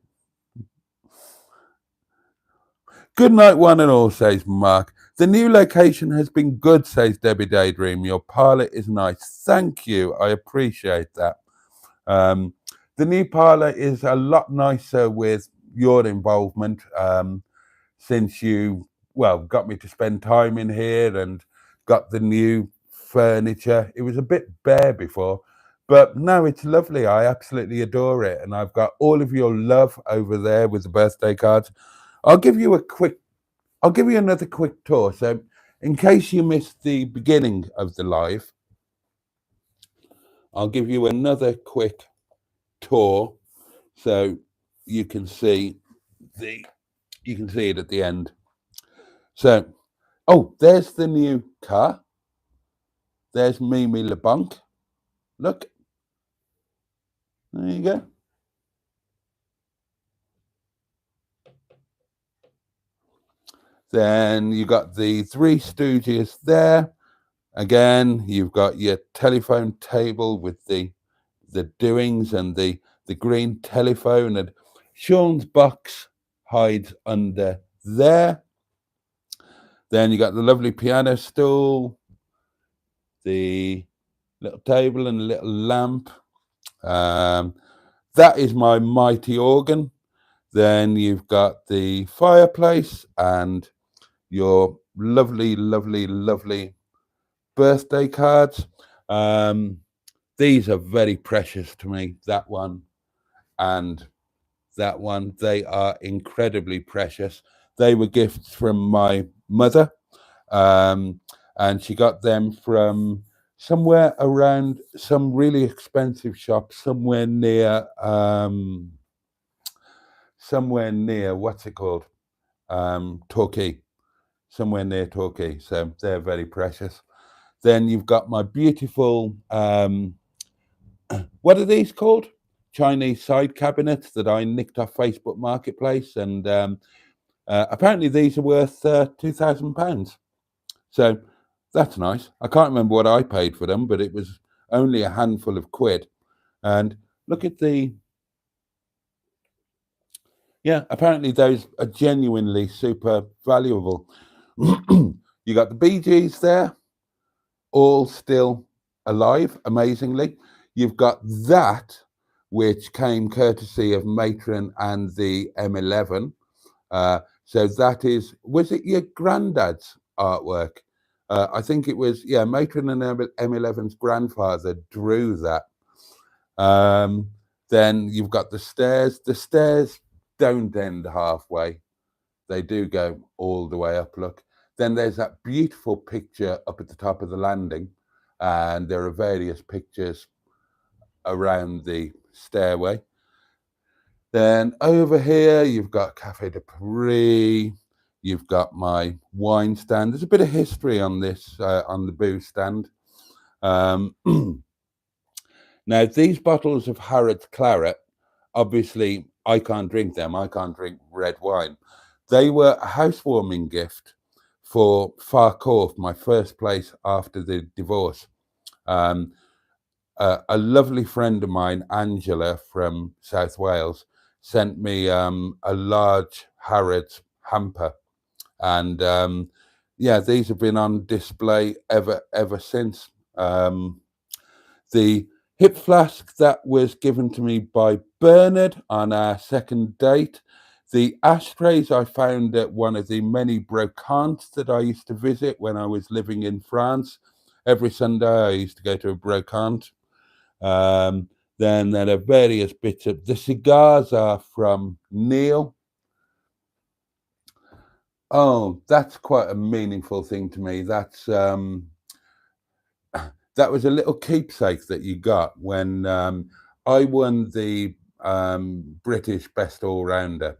Good night, one and all, says Mark. The new location has been good, says Debbie Daydream. Your parlour is nice. Thank you. I appreciate that. The new parlour is a lot nicer with your involvement since you, got me to spend time in here and got the new furniture. It was a bit bare before, but no, it's lovely. I absolutely adore it. And I've got all of your love over there with the birthday cards. I'll give you another quick tour. So in case you missed the beginning of the live, I'll give you another quick tour so you can see it at the end. So, there's the new car. There's Mimi LeBlanc. Look. There you go. Then you got the Three Stooges there. Again, you've got your telephone table with the doings and the green telephone, and Sean's box hides under there. Then you got the lovely piano stool, the little table and a little lamp. That is my mighty organ. Then you've got the fireplace and your lovely, lovely, lovely birthday cards. These are very precious to me. That one and that one. They are incredibly precious. They were gifts from my mother. And she got them from somewhere around some really expensive shop, somewhere near what's it called? Torquay, somewhere near Torquay. So they're very precious. Then you've got my beautiful, what are these called? Chinese side cabinets that I nicked off Facebook Marketplace, and apparently these are worth £2,000. So that's nice. I can't remember what I paid for them, but it was only a handful of quid. And look at apparently those are genuinely super valuable. You got the Bee Gees there, all still alive, amazingly. You've got that, which came courtesy of Matron and the M11. So that was it your granddad's artwork? I think it was, Matron and M11's grandfather drew that. Then you've got the stairs. The stairs don't end halfway. They do go all the way up, look. Then there's that beautiful picture up at the top of the landing, and there are various pictures around the stairway. Then over here, you've got Cafe de Paris. You've got my wine stand. There's a bit of history on this, on the booze stand. Now, these bottles of Harrod's Claret, obviously, I can't drink them. I can't drink red wine. They were a housewarming gift for Farcorth, my first place after the divorce. A lovely friend of mine, Angela from South Wales, sent me a large Harrod's hamper. And these have been on display ever since. The hip flask that was given to me by Bernard on our second date. The ashtrays I found at one of the many brocantes that I used to visit when I was living in France. Every Sunday I used to go to a brocante. Then there are various bits of... The cigars are from Neil. Oh, that's quite a meaningful thing to me. That's... that was a little keepsake that you got when I won the British Best All-Rounder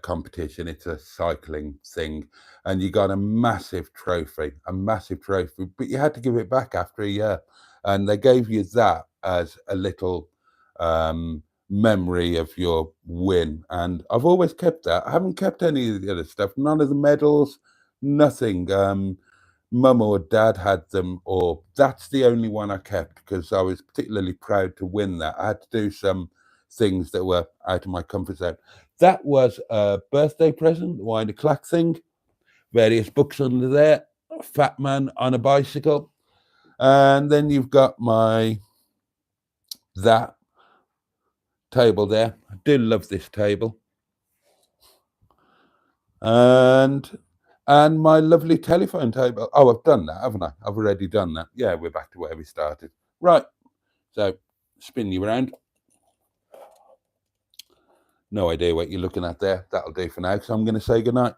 competition. It's a cycling thing, and you got a massive trophy, but you had to give it back after a year, and they gave you that as a little memory of your win, and I've always kept that. I haven't kept any of the other stuff, none of the medals, nothing. Mum or dad had them, or that's the only one I kept because I was particularly proud to win that. I had to do some things that were out of my comfort zone. That was a birthday present, the Wider Clack thing. Various books under there. Fat Man on a Bicycle. And then you've got that table there. I do love this table. And my lovely telephone table. Oh, I've done that, haven't I? I've already done that. Yeah, we're back to where we started. Right. So, spin you around. No idea what you're looking at there. That'll do for now, so I'm going to say goodnight.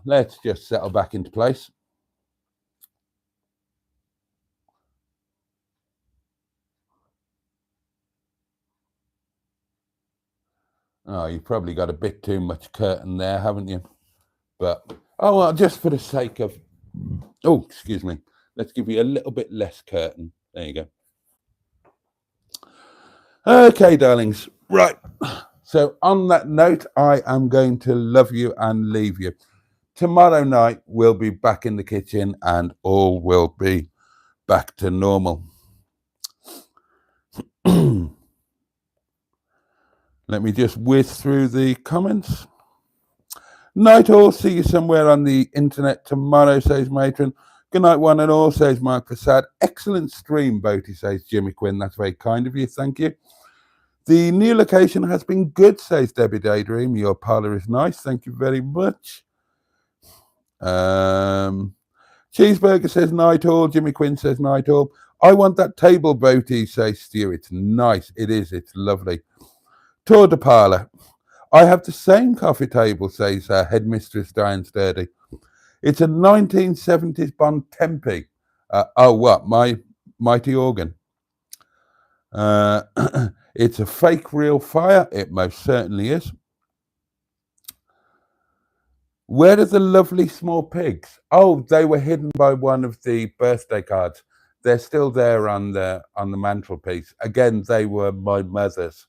Let's just settle back into place. Oh, you've probably got a bit too much curtain there, haven't you? But, oh, well, just for the sake of... Oh, excuse me. Let's give you a little bit less curtain. There you go. Okay, darlings. Right. So on that note, I am going to love you and leave you. Tomorrow night, we'll be back in the kitchen and all will be back to normal. Let me just whiz through the comments. Night all. See you somewhere on the internet tomorrow, says Matron. Good night, one and all, says Mark Prasad. Excellent stream, Boaty, says Jimmy Quinn. That's very kind of you. Thank you. The new location has been good, says Debbie Daydream. Your parlour is nice. Thank you very much. Cheeseburger says night all. Jimmy Quinn says night all. I want that table, Boaty, says Stu. It's nice. It is. It's lovely. Tour de parlour. I have the same coffee table, says Headmistress Diane Sturdy. It's a 1970s Bond Tempe. Oh, what? My mighty organ. It's a fake real fire. It most certainly is. Where are the lovely small pigs? Oh, they were hidden by one of the birthday cards. They're still there on the mantelpiece. Again, they were my mother's,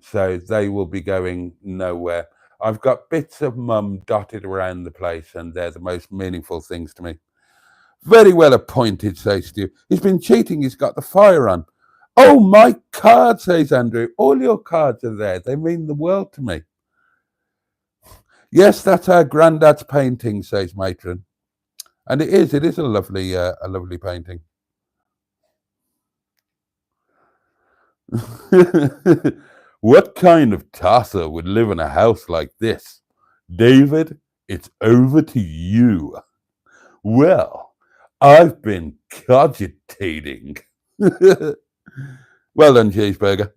so they will be going nowhere. I've got bits of mum dotted around the place, and they're the most meaningful things to me. Very well appointed, says Stu. He's been cheating. He's got the fire on. Oh, my card, says Andrew. All your cards are there. They mean the world to me. Yes, that's our granddad's painting, says Matron. And it is a lovely painting. What kind of tosser would live in a house like this? David, it's over to you. Well, I've been cogitating. Well done, Cheeseburger.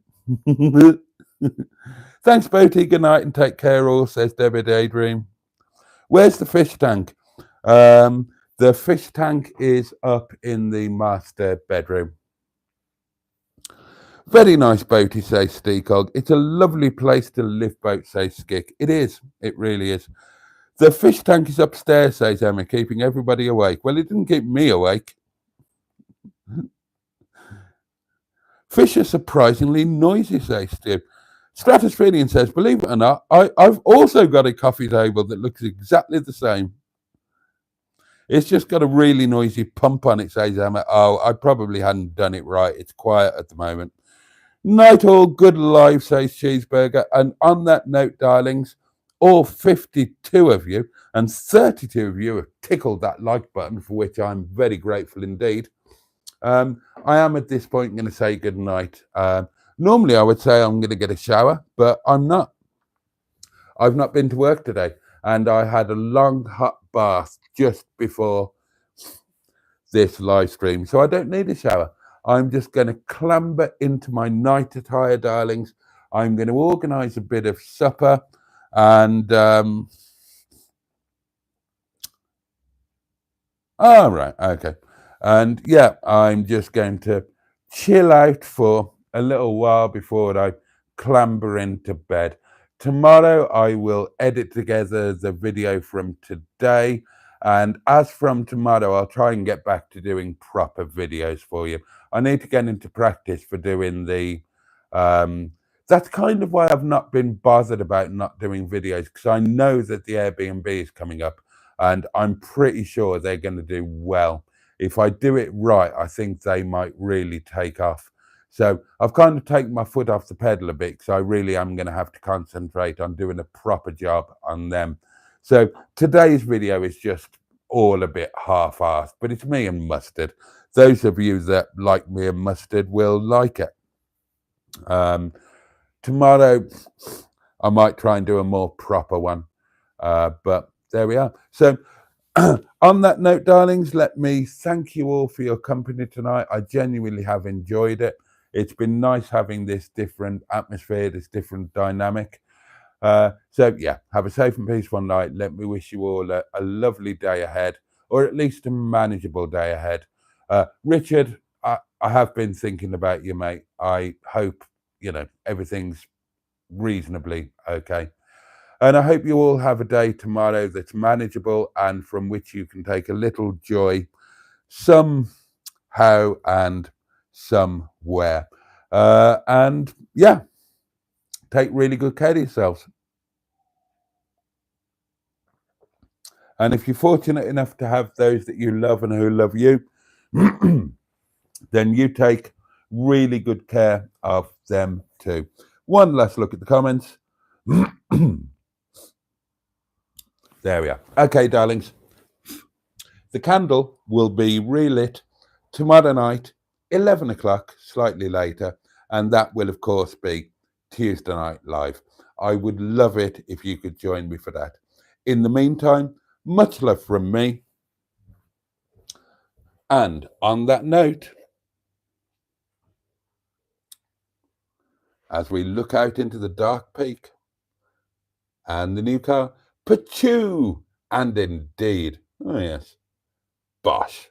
Thanks, Boaty. Good night and take care all, says Debbie Daydream. Where's the fish tank? The fish tank is up in the master bedroom. Very nice, Boaty, says Steakog. It's a lovely place to live, Boat, says Skick. It is. It really is. The fish tank is upstairs, says Emma, keeping everybody awake. Well, it didn't keep me awake. Fish are surprisingly noisy, says Stu. Stratosphere says, believe it or not, I've also got a coffee table that looks exactly the same. It's just got a really noisy pump on it, says Emma. Oh, I probably hadn't done it right. It's quiet at the moment. Night all, good live, says Cheeseburger. And on that note, darlings, all 52 of you and 32 of you have tickled that like button, for which I'm very grateful indeed. I am at this point going to say good night. Normally I would say I'm going to get a shower, but I'm not. I've not been to work today, and I had a long hot bath just before this live stream, so I don't need a shower. I'm just going to clamber into my night attire, darlings. I'm going to organise a bit of supper, and all right, okay. And yeah, I'm just going to chill out for a little while before I clamber into bed. Tomorrow I will edit together the video from today, and as from tomorrow I'll try and get back to doing proper videos for you. I need to get into practice for doing the that's kind of why I've not been bothered about not doing videos, because I know that the Airbnb is coming up and I'm pretty sure they're going to do well. If I do it right, I think they might really take off. So I've kind of taken my foot off the pedal a bit, because I really am going to have to concentrate on doing a proper job on them. So today's video is just all a bit half-assed, but it's me and mustard. Those of you that like me and mustard will like it. Tomorrow I might try and do a more proper one, but there we are. So on that note, darlings, let me thank you all for your company tonight. I genuinely have enjoyed it. It's been nice having this different atmosphere, this different dynamic. So yeah, have a safe and peaceful night. Let me wish you all a lovely day ahead, or at least a manageable day ahead. Richard, I have been thinking about you, mate. I hope, everything's reasonably okay. And I hope you all have a day tomorrow that's manageable and from which you can take a little joy somehow and somewhere. And yeah, take really good care of yourselves. And if you're fortunate enough to have those that you love and who love you, then you take really good care of them too. One last look at the comments. There we are. Okay, darlings. The candle will be relit tomorrow night, 11 o'clock, slightly later. And that will, of course, be Tuesday Night Live. I would love it if you could join me for that. In the meantime, much love from me. And on that note, as we look out into the dark peak and the new car, Pachoo! And indeed. Oh, yes. Bosh.